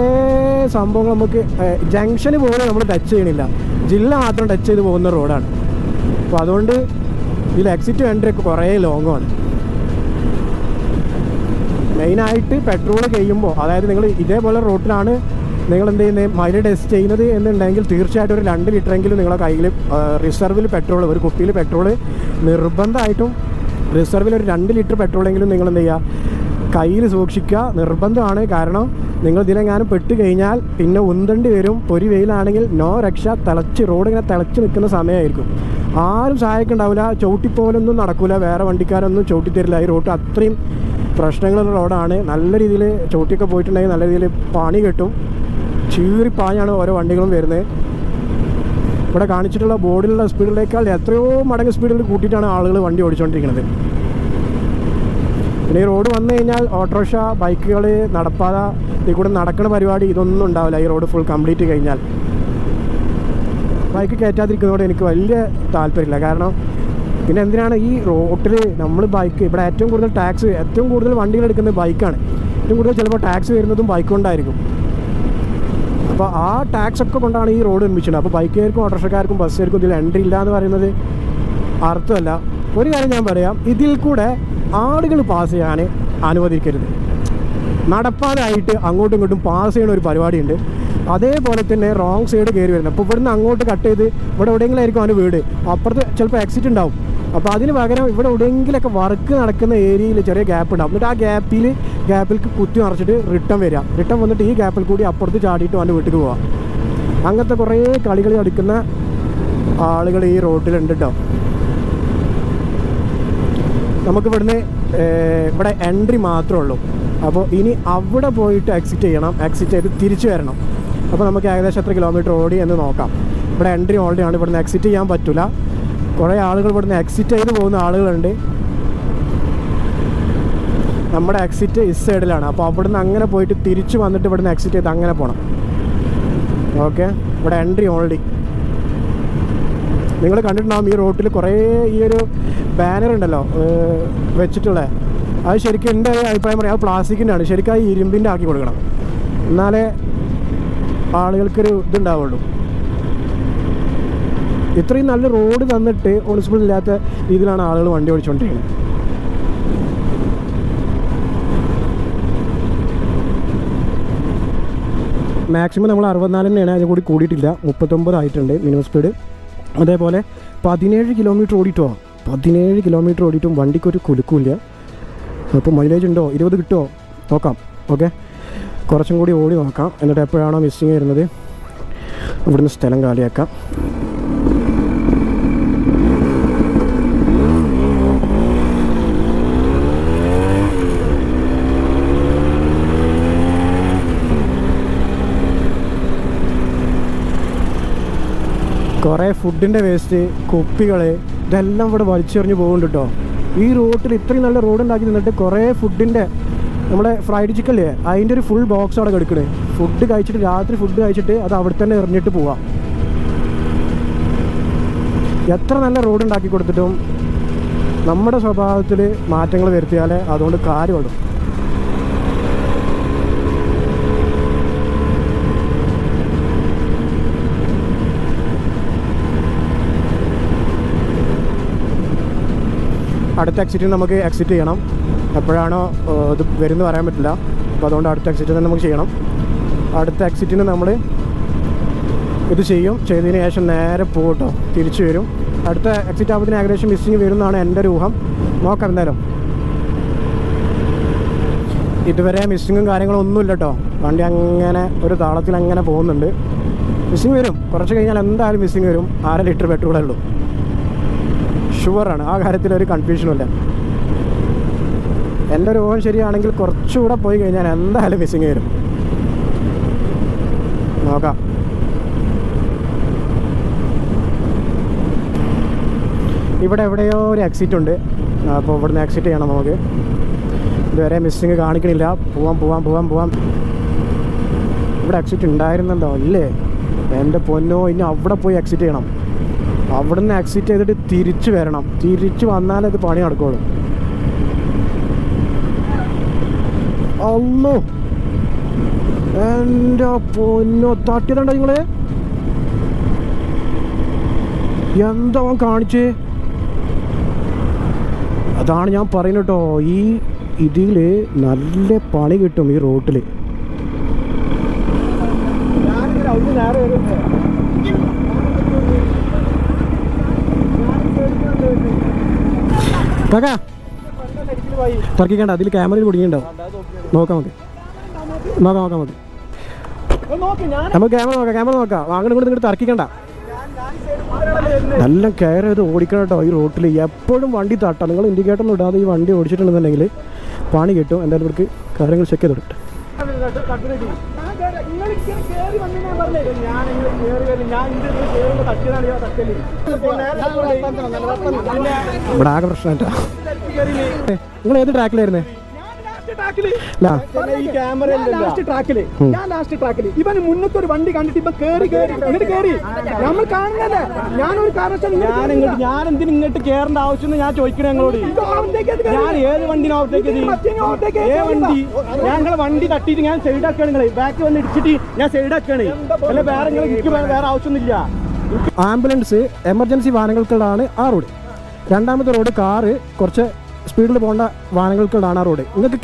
സംഭവങ്ങൾ നമുക്ക് ജംഗ്ഷന് പോലും നമ്മൾ ടച്ച് ചെയ്യണില്ല, ജില്ല മാത്രം ടച്ച് ചെയ്ത് പോകുന്ന റോഡാണ്. അപ്പോൾ അതുകൊണ്ട് ഇതിൽ എക്സിറ്റ് എൻട്രിയൊക്കെ കുറേ ലോങ്ങാണ്. മെയിനായിട്ട് പെട്രോൾ കഴിയുമ്പോൾ, അതായത് നിങ്ങൾ ഇതേപോലെ റോട്ടിലാണ് നിങ്ങൾ എന്ത് ചെയ്യുന്നത് മൈലേജ് ടെസ്റ്റ് ചെയ്യുന്നത് എന്നുണ്ടെങ്കിൽ തീർച്ചയായിട്ടും ഒരു 2 ലിറ്ററെങ്കിലും നിങ്ങളുടെ കയ്യിൽ റിസർവിൽ പെട്രോൾ, ഒരു കുപ്പിയിൽ പെട്രോൾ നിർബന്ധമായിട്ടും റിസർവിൽ ഒരു 2 ലിറ്റർ പെട്രോളെങ്കിലും നിങ്ങൾ എന്ത് ചെയ്യുക കയ്യിൽ സൂക്ഷിക്കുക, നിർബന്ധമാണ്. കാരണം നിങ്ങൾ ഇതിലെങ്ങാനും പെട്ട് കഴിഞ്ഞാൽ പിന്നെ ഉന്തണ്ടി വരും. ഒരു വെയിലാണെങ്കിൽ നോ രക്ഷ. റോഡ് ഇങ്ങനെ തിളച്ച് നിൽക്കുന്ന സമയമായിരിക്കും. ആരും സഹായിക്കുന്നുണ്ടാവില്ല, ചവിട്ടിപ്പോലൊന്നും നടക്കില്ല, വേറെ വണ്ടിക്കാരൊന്നും ചവിട്ടിത്തരില്ല. ഈ റോഡ് അത്രയും പ്രശ്നങ്ങളുള്ള റോഡാണ്. നല്ല രീതിയിൽ ചവിട്ടിയൊക്കെ പോയിട്ടുണ്ടെങ്കിൽ നല്ല രീതിയിൽ പണി കിട്ടും. ചീറിപ്പാഞ്ഞാണ് ഓരോ വണ്ടികളും വരുന്നത്. ഇവിടെ കാണിച്ചിട്ടുള്ള ബോർഡിലുള്ള സ്പീഡിലേക്കാൾ എത്രയോ മടങ്ങ് സ്പീഡിൽ കൂട്ടിയിട്ടാണ് ആളുകൾ വണ്ടി ഓടിച്ചുകൊണ്ടിരിക്കുന്നത്. പിന്നെ ഈ റോഡ് വന്നു കഴിഞ്ഞാൽ ഓട്ടോറിക്ഷ, ബൈക്കുകൾ, നടപ്പാത, ഇതിൽ കൂടെ നടക്കുന്ന പരിപാടി ഇതൊന്നും ഉണ്ടാവില്ല. ഈ റോഡ് ഫുൾ കംപ്ലീറ്റ് കഴിഞ്ഞാൽ ബൈക്ക് കയറ്റാതിരിക്കുന്നതോട് എനിക്ക് വലിയ താല്പര്യമില്ല. കാരണം പിന്നെ എന്തിനാണ് ഈ റോട്ടിൽ നമ്മൾ ബൈക്ക്, ഇവിടെ ഏറ്റവും കൂടുതൽ വണ്ടികൾ എടുക്കുന്നത് ബൈക്കാണ്. ഏറ്റവും കൂടുതൽ ചിലപ്പോൾ ടാക്സ് വരുന്നതും ബൈക്ക് കൊണ്ടായിരിക്കും. അപ്പോൾ ആ ടാക്സ് ഒക്കെ കൊണ്ടാണ് ഈ റോഡ് നിർമ്മിച്ചിട്ടുണ്ട്. അപ്പോൾ ബൈക്കുകാർക്കും ഓട്ടോറിക്ഷക്കാർക്കും ബസ്സുകാർക്കും ഇതിൽ എൻട്രി ഇല്ല എന്ന് പറയുന്നത് അർത്ഥമല്ല. ഒരു കാര്യം ഞാൻ പറയാം, ഇതിൽ കൂടെ ആളുകൾ പാസ് ചെയ്യാൻ അനുവദിക്കരുത്. നടപ്പാതായിട്ട് അങ്ങോട്ടും ഇങ്ങോട്ടും പാസ് ചെയ്യുന്ന ഒരു പരിപാടിയുണ്ട്. അതേപോലെ തന്നെ റോങ് സൈഡ് കയറി വരുന്നത്. അപ്പോൾ ഇവിടുന്ന് അങ്ങോട്ട് കട്ട് ചെയ്ത് ഇവിടെ എവിടെയെങ്കിലും ആയിരിക്കും അവൻ്റെ വീട്, അപ്പുറത്ത് ചിലപ്പോൾ എക്സിറ്റ് ഉണ്ടാവും. അപ്പോൾ അതിന് പകരം ഇവിടെ എവിടെയെങ്കിലൊക്കെ വർക്ക് നടക്കുന്ന ഏരിയയിൽ ചെറിയ ഗ്യാപ്പ് ഉണ്ടാവും. എന്നിട്ട് ആ ഗ്യാപ്പിൽ കുത്തി നിറച്ചിട്ട് റിട്ടേൺ വന്നിട്ട് ഈ ഗ്യാപ്പിൽ കൂടി അപ്പുറത്ത് ചാടിയിട്ട് അവൻ്റെ വീട്ടിൽ പോവാം. അങ്ങനത്തെ കുറേ കളികൾ കളിക്കുന്ന ആളുകൾ ഈ റോട്ടിലുണ്ട് കേട്ടോ. നമുക്ക് ഇവിടെ എൻട്രി മാത്രമേ ഉള്ളൂ. അപ്പോൾ ഇനി അവിടെ പോയിട്ട് എക്സിറ്റ് ചെയ്യണം, എക്സിറ്റ് ചെയ്ത് തിരിച്ചു വരണം. അപ്പോൾ നമുക്ക് ഏകദേശം എത്ര കിലോമീറ്റർ ഓടി എന്ന് നോക്കാം. ഇവിടെ എൻട്രി ഓൾറെഡി ആണ്, ഇവിടുന്ന് എക്സിറ്റ് ചെയ്യാൻ പറ്റില്ല. കുറേ ആളുകൾ ഇവിടുന്ന് എക്സിറ്റ് ചെയ്ത് പോകുന്ന ആളുകളുണ്ട്. നമ്മുടെ എക്സിറ്റ് ഇസ് സൈഡിലാണ്. അപ്പോൾ അവിടുന്ന് അങ്ങനെ പോയിട്ട് തിരിച്ച് വന്നിട്ട് ഇവിടുന്ന് എക്സിറ്റ് ചെയ്ത് അങ്ങനെ പോകണം. ഓക്കെ, ഇവിടെ എൻട്രി ഓൾറെഡി നിങ്ങൾ കണ്ടിട്ടുണ്ടാകും. ഈ റോട്ടിൽ കുറേ ഈ ഒരു ബാനർ ഉണ്ടല്ലോ വെച്ചിട്ടുള്ളത്. അത് ശരിക്കും എൻ്റെ അഭിപ്രായം പറയാം, അത് പ്ലാസ്റ്റിക്കിൻ്റെ ആണ്. ശരിക്കും ആ ഇരുമ്പിൻ്റെ ആക്കി കൊടുക്കണം, എന്നാലേ ആളുകൾക്കൊരു ഇതുണ്ടാവുള്ളൂ. ഇത്രയും നല്ല റോഡ് തന്നിട്ട് മുനിസിപ്പൽ ഇല്ലാത്ത രീതിയിലാണ് ആളുകൾ വണ്ടി ഓടിച്ചുകൊണ്ടിരിക്കുന്നത്. മാക്സിമം നമ്മൾ 64 തന്നെയാണ്, അതിന് കൂടി കൂടിയിട്ടില്ല. 39 ആയിട്ടുണ്ട് മിനിമം സ്പീഡ്. അതേപോലെ 17 കിലോമീറ്റർ ഓടിയിട്ടോ, 17 കിലോമീറ്റർ ഓടിയിട്ടും വണ്ടിക്കൊരു കുലുക്കില്ല. അപ്പോൾ മൈലേജ് ഉണ്ടോ, 20 കിട്ടുമോ നോക്കാം. ഓക്കെ, കുറച്ചും കൂടി ഓടി നോക്കാം. എന്നിട്ട് എപ്പോഴാണോ മിസ്സിങ് വരുന്നത് ഇവിടുന്ന് സ്ഥലം കാലിയാക്കാം. കുറേ ഫുഡിൻ്റെ വേസ്റ്റ്, കുപ്പികൾ, ഇതെല്ലാം ഇവിടെ വലിച്ചെറിഞ്ഞ് പോകുന്നുണ്ട് കേട്ടോ. ഈ റോട്ടിൽ ഇത്രയും നല്ല റോഡ് ഉണ്ടാക്കി നിന്നിട്ട് കുറേ ഫുഡിൻ്റെ, നമ്മുടെ ഫ്രൈഡ് ചിക്കനില്ലേ അതിൻ്റെ ഒരു ഫുൾ ബോക്സ് അവിടെ കിടക്കണേ. ഫുഡ് കഴിച്ചിട്ട് രാത്രി ഫുഡ് കഴിച്ചിട്ട് അത് അവിടെ തന്നെ എറിഞ്ഞിട്ട് പോവാം. എത്ര നല്ല റോഡ് ഉണ്ടാക്കി കൊടുത്തിട്ടും നമ്മുടെ സ്വഭാവത്തിൽ മാറ്റങ്ങൾ വരുത്തിയാലേ അതുകൊണ്ട് കാര്യമുള്ളൂ. അടുത്ത എക്സിറ്റിന് നമുക്ക് എക്സിറ്റ് ചെയ്യണം. എപ്പോഴാണോ ഇത് വരുമെന്ന് പറയാൻ പറ്റില്ല. അപ്പോൾ അതുകൊണ്ട് അടുത്ത എക്സിറ്റ് തന്നെ നമുക്ക് ചെയ്യണം. അടുത്ത എക്സിറ്റിന് നമ്മൾ ഇത് ചെയ്തതിന് ശേഷം നേരെ പോകട്ടോ, തിരിച്ചു വരും. അടുത്ത എക്സിറ്റ് ആകുമ്പോഴത്തേന് ഏകദേശം മിസ്സിങ് വരുമെന്നാണ് എൻ്റെ ഒരു ഊഹം. നോക്കാം എന്തായാലും. ഇതുവരെ മിസ്സിങ്ങും കാര്യങ്ങളും ഒന്നുമില്ല കേട്ടോ. വണ്ടി അങ്ങനെ ഒരു താളത്തിൽ അങ്ങനെ പോകുന്നുണ്ട്. മിസ്സിങ് വരും, കുറച്ച് കഴിഞ്ഞാൽ എന്തായാലും മിസ്സിങ് വരും. 1/2 ലിറ്റർ പെട്രോളേ ഉള്ളൂ, ഷുവറാണ്. ആ കാര്യത്തിൽ ഒരു കൺഫ്യൂഷനുമില്ല. എൻ്റെ ഒരു ഊഹം ശരിയാണെങ്കിൽ കുറച്ചുകൂടെ പോയി കഴിഞ്ഞാൽ എന്തായാലും മിസ്സിങ് വരും. നോക്കാം. ഇവിടെ എവിടെയോ ഒരു എക്സിറ്റ് ഉണ്ട്. അപ്പോൾ ഇവിടുന്ന് എക്സിറ്റ് ചെയ്യണം നമുക്ക്. ഇതുവരെ മിസ്സിങ് കാണിക്കണില്ല. പോവാം. ഇവിടെ എക്സിറ്റ് ഉണ്ടായിരുന്നുണ്ടോ ഇല്ലേ? എൻ്റെ പൊന്നോ, ഇനി അവിടെ പോയി എക്സിറ്റ് ചെയ്യണം. അവിടെ നിന്ന് എക്സിറ്റ് ചെയ്തിട്ട് തിരിച്ച് വരണം. തിരിച്ച് വന്നാലേ അത് പണി നടക്കുള്ളൂ. അല്ലോ, എൻ്റെ പൊന്നോ, തട്ടിയതുണ്ടോ നിങ്ങൾ? എന്താ കാണിച്ചേ? അതാണ് ഞാൻ പറയുന്നത് കേട്ടോ. ഈ ഇതിൽ നല്ല പണി കിട്ടും ഈ റോട്ടിൽ. കാക്കാ തർക്കിക്കണ്ട, അതിൽ ക്യാമറയിൽ കുടുങ്ങിയിട്ടുണ്ടാവും. നോക്കാം നമുക്ക് ക്യാമറ നോക്കാം. അങ്ങോട്ട് ഇങ്ങോട്ട് തർക്കിക്കണ്ട. നല്ല കെയർ ചെയ്ത് ഓടിക്കണം കേട്ടോ ഈ റോട്ടിൽ. എപ്പോഴും വണ്ടി തട്ടാം. നിങ്ങൾ ഇൻഡിക്കേറ്റർ ഒന്നും ഇടാതെ ഈ വണ്ടി ഓടിച്ചിട്ടുണ്ടെന്നുണ്ടെങ്കിൽ പണി കിട്ടും. എന്തായാലും ഇവർക്ക് കാര്യങ്ങൾ ചെക്ക് ചെയ്തിട്ട് ഇവിടെ ആകെ പ്രശ്നമായിട്ടാ. നിങ്ങൾ ഏത് ട്രാക്കിലായിരുന്നേ? ഇവന് മുന്നത്തെ ഒരു വണ്ടി കണ്ടിട്ട് ഇപ്പൊ കേറി നമ്മൾ കാണുന്നല്ലേ. ഞാൻ എന്തിനും ഇങ്ങോട്ട് കേറേണ്ട ആവശ്യം ഞാൻ ചോദിക്കണേ ഞങ്ങളോട്. ഞാൻ ഏത് വണ്ടിനകത്തേക്ക് വണ്ടി ഞങ്ങളെ വണ്ടി തട്ടിയിട്ട് ഞാൻ സൈഡാക്കാണ്. നിങ്ങളെ ബാക്ക് വന്ന് ഇടിച്ചിട്ട് ഞാൻ സൈഡാക്കാണ്. അല്ലെ വേറെ നിങ്ങൾക്ക് വേറെ ആവശ്യമൊന്നുമില്ല. ആംബുലൻസ്, എമർജൻസി വാഹനങ്ങൾക്കുള്ളതാണ് ആ റോഡ്. രണ്ടാമത്തെ റോഡ് കാറ്, കുറച്ച് സ്പീഡിൽ പോകേണ്ട വാഹനങ്ങൾക്കുള്ളതാണ് ആ റോഡ്. നിങ്ങൾക്ക്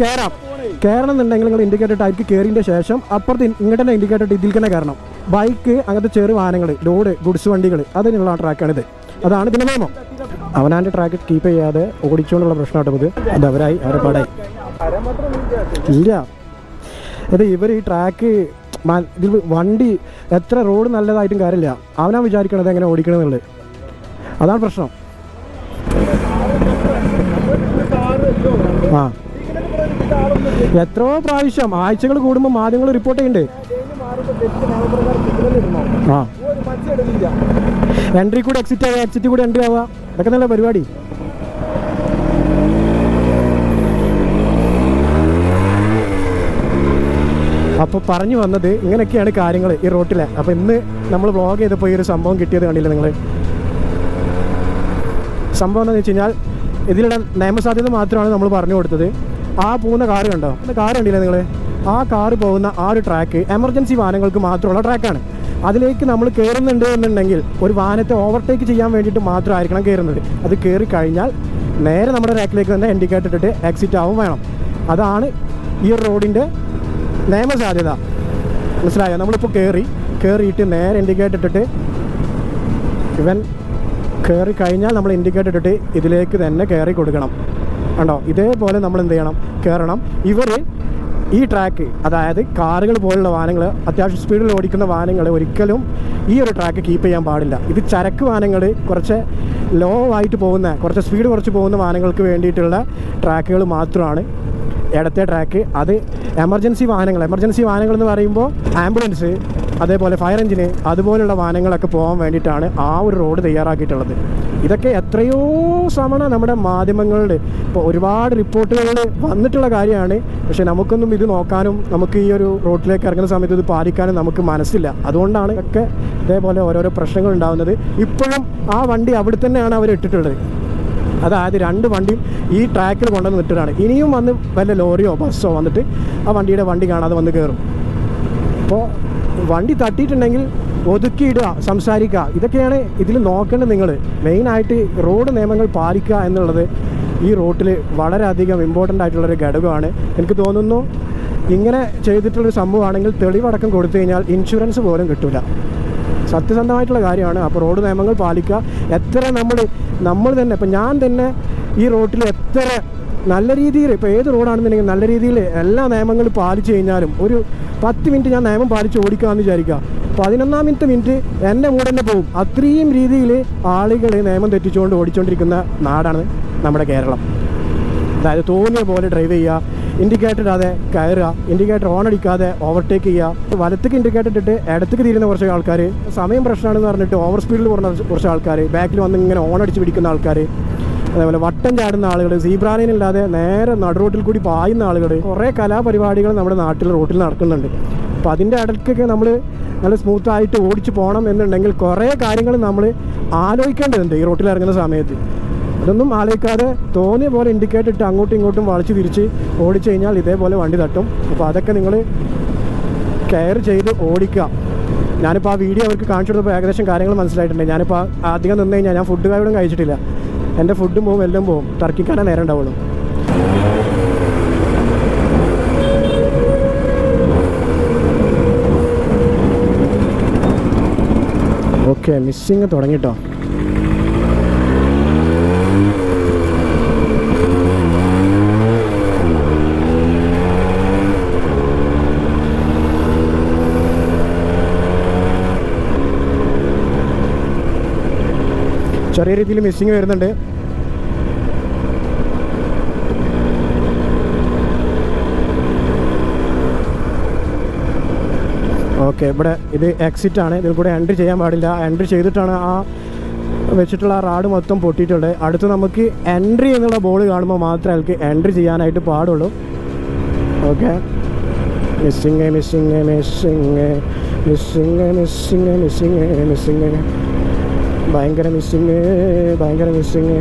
കയറണം എന്നുണ്ടെങ്കിൽ നിങ്ങൾ ഇൻഡിക്കേറ്റർ ടൈപ്പ് കയറിയതിൻ്റെ ശേഷം അപ്പുറത്ത് ഇങ്ങോട്ട് തന്നെ ഇൻഡിക്കേറ്റർ ഇതിൽ തന്നെ കയറണം. ബൈക്ക് അങ്ങനത്തെ ചെറു വാഹനങ്ങൾ, ലോഡ്, ഗുഡ്സ് വണ്ടികൾ അതിനുള്ള ട്രാക്കാണിത്. അതാണ് ഇതിൻ്റെ നിയമം. അവനാൻ്റെ ട്രാക്ക് കീപ്പ് ചെയ്യാതെ ഓടിച്ചുകൊണ്ടുള്ള പ്രശ്നമായിട്ട് ഇത് അതവരായി അവരെ പാടായി ഇല്ല. ഇത് ഇവർ ഈ ട്രാക്ക് ഇതിൽ വണ്ടി എത്ര റോഡ് നല്ലതായിട്ടും കാര്യമില്ല, അവനാ വിചാരിക്കണത് എങ്ങനെ ഓടിക്കണമെന്നുള്ളത്. അതാണ് പ്രശ്നം. ആ എത്രയോ പ്രാവശ്യം ആഴ്ചകൾ കൂടുമ്പോൾ മാധ്യമങ്ങൾ റിപ്പോർട്ട് ചെയ്യുന്നുണ്ട്. ആ എൻട്രി കൂടെ എക്സിറ്റ് ആവുക, എക്സിറ്റ് കൂടെ എൻട്രി ആവുക, ഇതൊക്കെ നല്ല പരിപാടി. അപ്പോൾ പറഞ്ഞു വന്നത് ഇങ്ങനെയൊക്കെയാണ് കാര്യങ്ങൾ ഈ റോട്ടിലെ. അപ്പോൾ ഇന്ന് നമ്മൾ വ്ളോഗ് ചെയ്തപ്പോൾ ഈ ഒരു സംഭവം കിട്ടിയത് കണ്ടില്ല നിങ്ങൾ. സംഭവം എന്താണെന്ന് വെച്ച് കഴിഞ്ഞാൽ ഇതിലുള്ള നിയമസാധ്യത മാത്രമാണ് നമ്മൾ പറഞ്ഞു കൊടുത്തത്. ആ പോകുന്ന കാറ് കണ്ടോ, കാറ് കണ്ടില്ലേ നിങ്ങൾ? ആ കാറ് പോകുന്ന ആ ഒരു ട്രാക്ക് എമർജൻസി വാഹനങ്ങൾക്ക് മാത്രമുള്ള ട്രാക്കാണ്. അതിലേക്ക് നമ്മൾ കയറുന്നുണ്ട് എന്നുണ്ടെങ്കിൽ ഒരു വാഹനത്തെ ഓവർടേക്ക് ചെയ്യാൻ വേണ്ടിയിട്ട് മാത്രമായിരിക്കണം കയറുന്നത്. അത് കയറി കഴിഞ്ഞാൽ നേരെ നമ്മുടെ ട്രാക്കിലേക്ക് തന്നെ ഇൻഡിക്കേറ്റർ ഇട്ടിട്ട് എക്സിറ്റ് ആവും വേണം. അതാണ് ഈ റോഡിൻ്റെ നിയമസാധ്യത. മനസ്സിലായോ? നമ്മളിപ്പോൾ കയറിയിട്ട് നേരെ ഇൻഡിക്കേറ്റർ ഇട്ടിട്ട് ഇവൻ കയറി കഴിഞ്ഞാൽ നമ്മൾ ഇൻഡിക്കേറ്റർ ഇട്ടിട്ട് ഇതിലേക്ക് തന്നെ കയറി കൊടുക്കണം. കണ്ടോ? ഇതേപോലെ നമ്മൾ എന്ത് ചെയ്യണം? കയറണം. ഇവർ ഈ ട്രാക്ക്, അതായത് കാറുകൾ പോലുള്ള വാഹനങ്ങൾ, അത്യാവശ്യം സ്പീഡിൽ ഓടിക്കുന്ന വാഹനങ്ങൾ ഒരിക്കലും ഈ ഒരു ട്രാക്ക് കീപ്പ് ചെയ്യാൻ പാടില്ല. ഇത് ചരക്ക് വാഹനങ്ങൾ, കുറച്ച് ലോ ആയിട്ട് പോകുന്ന, കുറച്ച് സ്പീഡ് കുറച്ച് പോകുന്ന വാഹനങ്ങൾക്ക് വേണ്ടിയിട്ടുള്ള ട്രാക്കുകൾ മാത്രമാണ് ഇടത്തെ ട്രാക്ക്. അത് എമർജൻസി വാഹനങ്ങൾ എന്ന് പറയുമ്പോൾ ആംബുലൻസ്, അതേപോലെ ഫയർ എഞ്ചിന്, അതുപോലുള്ള വാഹനങ്ങളൊക്കെ പോകാൻ വേണ്ടിയിട്ടാണ് ആ ഒരു റോഡ് തയ്യാറാക്കിയിട്ടുള്ളത്. ഇതൊക്കെ എത്രയോ തവണ നമ്മുടെ മാധ്യമങ്ങളിൽ ഇപ്പോൾ ഒരുപാട് റിപ്പോർട്ടുകളിൽ വന്നിട്ടുള്ള കാര്യമാണ്. പക്ഷേ നമുക്കൊന്നും ഇത് നോക്കാനും നമുക്ക് ഈ ഒരു റോഡിലേക്ക് ഇറങ്ങുന്ന സമയത്ത് ഇത് പാലിക്കാനും നമുക്ക് മനസ്സില്ല. അതുകൊണ്ടാണ് ഒക്കെ ഇതേപോലെ ഓരോരോ പ്രശ്നങ്ങൾ ഉണ്ടാകുന്നത്. ഇപ്പോഴും ആ വണ്ടി അവിടെ തന്നെയാണ് അവർ ഇട്ടിട്ടുള്ളത്. അതായത് 2 വണ്ടിയും ഈ ട്രാക്കിൽ കൊണ്ടുവന്ന് ഇട്ടിട്ടാണ്. ഇനിയും വന്ന് വല്ല ലോറിയോ ബസ്സോ വന്നിട്ട് ആ വണ്ടി കാണാതെ വന്ന് കയറും. അപ്പോൾ വണ്ടി തട്ടിയിട്ടുണ്ടെങ്കിൽ ഒതുക്കിയിടുക, സംസാരിക്കുക, ഇതൊക്കെയാണ് ഇതിൽ നോക്കേണ്ടത്. നിങ്ങൾ മെയിനായിട്ട് റോഡ് നിയമങ്ങൾ പാലിക്കുക എന്നുള്ളത് ഈ റോട്ടിൽ വളരെയധികം ഇമ്പോർട്ടൻ്റ് ആയിട്ടുള്ളൊരു ഘടകമാണ്. എനിക്ക് തോന്നുന്നു ഇങ്ങനെ ചെയ്തിട്ടുള്ളൊരു സംഭവമാണെങ്കിൽ തെളിവടക്കം കൊടുത്തു കഴിഞ്ഞാൽ ഇൻഷുറൻസ് പോലും കിട്ടില്ല. സത്യസന്ധമായിട്ടുള്ള കാര്യമാണ്. അപ്പോൾ റോഡ് നിയമങ്ങൾ പാലിക്കുക. എത്ര നമ്മൾ തന്നെ, ഇപ്പം ഞാൻ തന്നെ ഈ റോട്ടിൽ എത്ര നല്ല രീതിയിൽ, ഇപ്പോൾ ഏത് റോഡാണെന്നുണ്ടെങ്കിൽ നല്ല രീതിയിൽ എല്ലാ നിയമങ്ങളും പാലിച്ചു കഴിഞ്ഞാലും ഒരു 10 മിനിറ്റ് ഞാൻ നിയമം പാലിച്ച് ഓടിക്കാമെന്ന് വിചാരിക്കുക, 11ാമത്തെ മിനിറ്റ് എൻ്റെ മൂടെ തന്നെ പോകും. അത്രയും രീതിയിൽ ആളുകൾ നിയമം തെറ്റിച്ചുകൊണ്ട് ഓടിച്ചുകൊണ്ടിരിക്കുന്ന നാടാണ് നമ്മുടെ കേരളം. അതായത് തോന്നിയ പോലെ ഡ്രൈവ് ചെയ്യുക, ഇൻഡിക്കേറ്റർ ഇടാതെ കയറുക, ഇൻഡിക്കേറ്റർ ഓൺ അടിക്കാതെ ഓവർടേക്ക് ചെയ്യുക, വലത്തേക്ക് ഇൻഡിക്കേറ്റർ ഇട്ടിട്ട് ഇടത്തേക്ക് തിരിയുന്ന കുറച്ച് ആൾക്കാർ, സമയം പ്രശ്നമാണെന്ന് പറഞ്ഞിട്ട് ഓവർ സ്പീഡിൽ പോകുന്ന കുറച്ച് ആൾക്കാർ, ബാക്കിൽ വന്ന് ഇങ്ങനെ ഓൺ അടിച്ച് പിടിക്കുന്ന ആൾക്കാർ, അതേപോലെ വട്ടം ചാടുന്ന ആളുകൾ, സീബ്രാലൈൻ ഇല്ലാതെ നേരെ നടുറോട്ടിൽ കൂടി പായുന്ന ആളുകൾ, കുറേ കലാപരിപാടികൾ നമ്മുടെ റോട്ടിൽ നടക്കുന്നുണ്ട്. അപ്പോൾ അതിൻ്റെ ഇടയ്ക്കൊക്കെ നമ്മൾ നല്ല സ്മൂത്തായിട്ട് ഓടിച്ച് പോകണം എന്നുണ്ടെങ്കിൽ കുറേ കാര്യങ്ങൾ നമ്മൾ ആലോചിക്കേണ്ടതുണ്ട് ഈ റോട്ടിൽ ഇറങ്ങുന്ന സമയത്ത്. അതൊന്നും ആലോചിക്കാതെ തോന്നിയ പോലെ ഇൻഡിക്കേറ്റർ ഇട്ട് അങ്ങോട്ടും ഇങ്ങോട്ടും വളച്ച് തിരിച്ച് ഓടിച്ചു കഴിഞ്ഞാൽ ഇതേപോലെ വണ്ടി തട്ടും. അപ്പോൾ അതൊക്കെ നിങ്ങൾ കെയർ ചെയ്ത് ഓടിക്കുക. ഞാനിപ്പോൾ ആ വീഡിയോ അവർക്ക് കാണിച്ചു കൊടുത്തപ്പോൾ ഏകദേശം കാര്യങ്ങൾ മനസ്സിലായിട്ടുണ്ട്. ഞാനിപ്പോൾ അധികം നിന്ന് കഴിഞ്ഞാൽ ഞാൻ ഫുഡ് കാര്യം കഴിച്ചിട്ടില്ല. എൻ്റെ ഫുഡും പോവും, എല്ലാം പോവും. തർക്കിക്കാനേ നേരം ഉണ്ടാവുള്ളൂ. ഓക്കെ, മിസ്സിങ് തുടങ്ങിട്ടോ. ചെറിയ രീതിയിൽ മിസ്സിങ് വരുന്നുണ്ട്. ഓക്കെ, ഇവിടെ ഇത് എക്സിറ്റ് ആണ്. ഇതിൽ കൂടെ എൻട്രി ചെയ്യാൻ പാടില്ല. എൻട്രി ചെയ്തിട്ടാണ് ആ വെച്ചിട്ടുള്ള ആ റാഡ് മൊത്തം പൊട്ടിയിട്ടുണ്ട്. അടുത്ത് നമുക്ക് എൻട്രി എന്നുള്ള ബോർഡ് കാണുമ്പോൾ മാത്രമേ എനിക്ക് എൻട്രി ചെയ്യാനായിട്ട് പാടുള്ളൂ. Okay, missing missing missing missing missing missing missing ഭയങ്കര മിസ്സിങ്, ഭയങ്കര missing.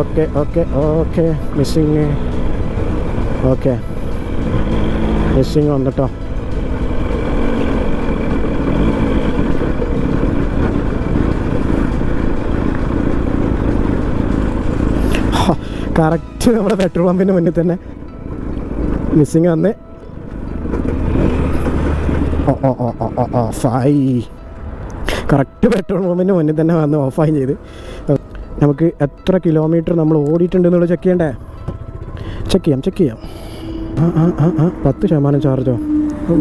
Okay okay okay, missing. Okay, missing വന്നിട്ടോ. കറക്റ്റ് നമ്മുടെ പെട്രോൾ പമ്പിൻ്റെ മുന്നിൽ തന്നെ മിസ്സിങ് വന്ന് ഓഫായി. കറക്റ്റ് പെട്രോൾ പമ്പിൻ്റെ മുന്നിൽ തന്നെ വന്ന് ഓഫായി ചെയ്ത്. നമുക്ക് എത്ര കിലോമീറ്റർ നമ്മൾ ഓടിയിട്ടുണ്ടെന്നുള്ളത് ചെക്ക് ചെയ്യണ്ടേ? ചെക്ക് ചെയ്യാം. 10% ചാർജോ?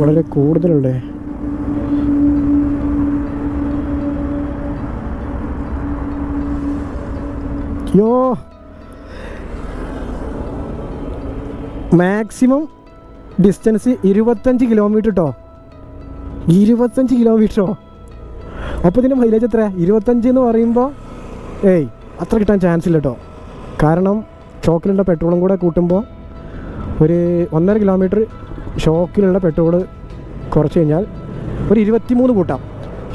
വളരെ കൂടുതലല്ലേ? യോ, മാക്സിമം ഡിസ്റ്റൻസ് 25 കിലോമീറ്റർ കേട്ടോ. 25 കിലോമീറ്ററോ? അപ്പോൾ ഇതിൻ്റെ മൈലേജ് എത്ര? 25 എന്ന് പറയുമ്പോൾ അത്ര കിട്ടാൻ ചാൻസ് ഇല്ല കേട്ടോ. കാരണം ഷോക്കിലുള്ള പെട്രോളും കൂടെ കൂട്ടുമ്പോൾ ഒരു 1.5 കിലോമീറ്റർ ഷോക്കിലുള്ള പെട്രോൾ കുറച്ച് കഴിഞ്ഞാൽ ഒരു 23 കൂട്ടാം.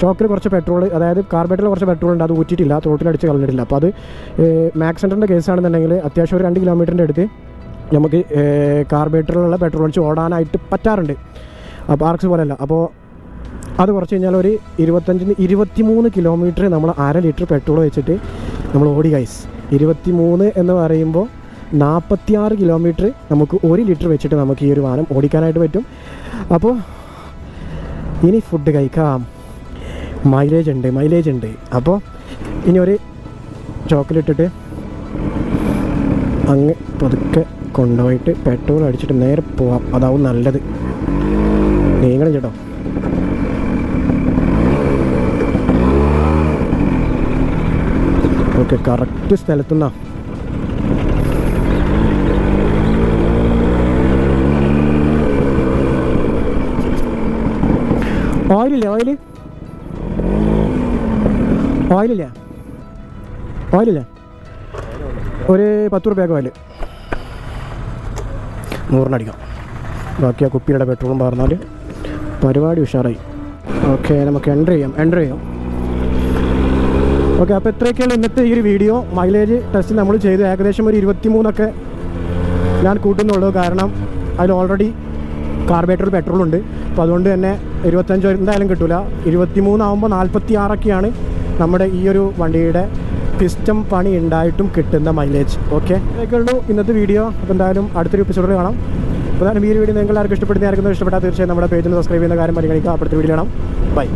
ഷോക്കിൽ കുറച്ച് പെട്രോൾ, അതായത് കാർബറേറ്ററിൽ കുറച്ച് പെട്രോൾ ഉണ്ട്, അത് ഊറ്റിയിട്ടില്ല, ത്രോട്ടിലടിച്ച് കളഞ്ഞിട്ടില്ല. അപ്പോൾ അത് മാക്സെൻറ്ററിൻ്റെ കേസാണെന്നുണ്ടെങ്കിൽ അത്യാവശ്യം ഒരു 2 കിലോമീറ്ററിൻ്റെ അടുത്ത് നമുക്ക് കാർബറേറ്ററിലുള്ള പെട്രോൾ അടിച്ച് ഓടാനായിട്ട് പറ്റാറുണ്ട്. അപ്പോൾ ആർക്സ് പോലെയല്ല. അപ്പോൾ അത് കുറച്ച് കഴിഞ്ഞാൽ ഒരു 23 കിലോമീറ്റർ നമ്മൾ 1/2 ലിറ്റർ പെട്രോൾ വെച്ചിട്ട് നമ്മൾ ഓടി ഗൈസ്. 23 എന്ന് പറയുമ്പോൾ 46 കിലോമീറ്റർ നമുക്ക് 1 ലിറ്റർ വെച്ചിട്ട് നമുക്ക് ഈ ഒരു വാഹനം ഓടിക്കാനായിട്ട് പറ്റും. അപ്പോൾ ഇനി ഫുഡ് കഴിക്കാം. മൈലേജ് ഉണ്ട്. അപ്പോൾ ഇനി ഒരു ചോക്ലേറ്റിട്ട് അങ്ങ് പതുക്കെ കൊണ്ടുപോയിട്ട് പെട്രോൾ അടിച്ചിട്ട് നേരെ പോവാം. അതാവും നല്ലത്. നീങ്ങളും ചേട്ടോ. ഓക്കെ, കറക്റ്റ് സ്ഥലത്തുനിന്നാ. ഓയിലില്ലേ? ഒരു 10 റുപ്യക്ക് ഓയിൽ 100 അടിക്കാം. ബാക്കി ആ കുപ്പിയുടെ പെട്രോളും പറഞ്ഞാൽ പരിപാടി ഉഷാറായി. ഓക്കെ, നമുക്ക് എൻ്റർ ചെയ്യാം. ഓക്കെ, അപ്പോൾ ഇത്രയൊക്കെയാണ് ഇന്നത്തെ ഈ ഒരു വീഡിയോ. മൈലേജ് ടെസ്റ്റ് നമ്മൾ ചെയ്ത് ഏകദേശം ഒരു 23 ഞാൻ കൂട്ടുന്നുള്ളൂ. കാരണം അതിൽ ഓൾറെഡി കാർബറേറ്ററിൽ പെട്രോളുണ്ട്. അപ്പോൾ അതുകൊണ്ട് തന്നെ 25 എന്തായാലും കിട്ടില്ല. 23 ആകുമ്പോൾ 46 നമ്മുടെ ഈ ഒരു വണ്ടിയുടെ പിസ്റ്റം പണി ഉണ്ടായിട്ടും കിട്ടുന്ന മൈലേജ്. ഓക്കെ, ഇതൊക്കെ ഉള്ളൂ ഇന്നത്തെ വീഡിയോ. അപ്പോൾ എന്തായാലും അടുത്തൊരു എപ്പിസോഡിൽ കാണാം. അപ്പോൾ ഈ ഒരു വീഡിയോ നിങ്ങൾ ആർക്കും ഇഷ്ടപ്പെട്ടാൽ തീർച്ചയായും നമ്മുടെ പേജിൽ സബ്സ്ക്രൈബ് ചെയ്യുന്ന കാര്യം പരിഗണിക്കുക. അടുത്ത വീഡിയോ കാണാം. ബൈ.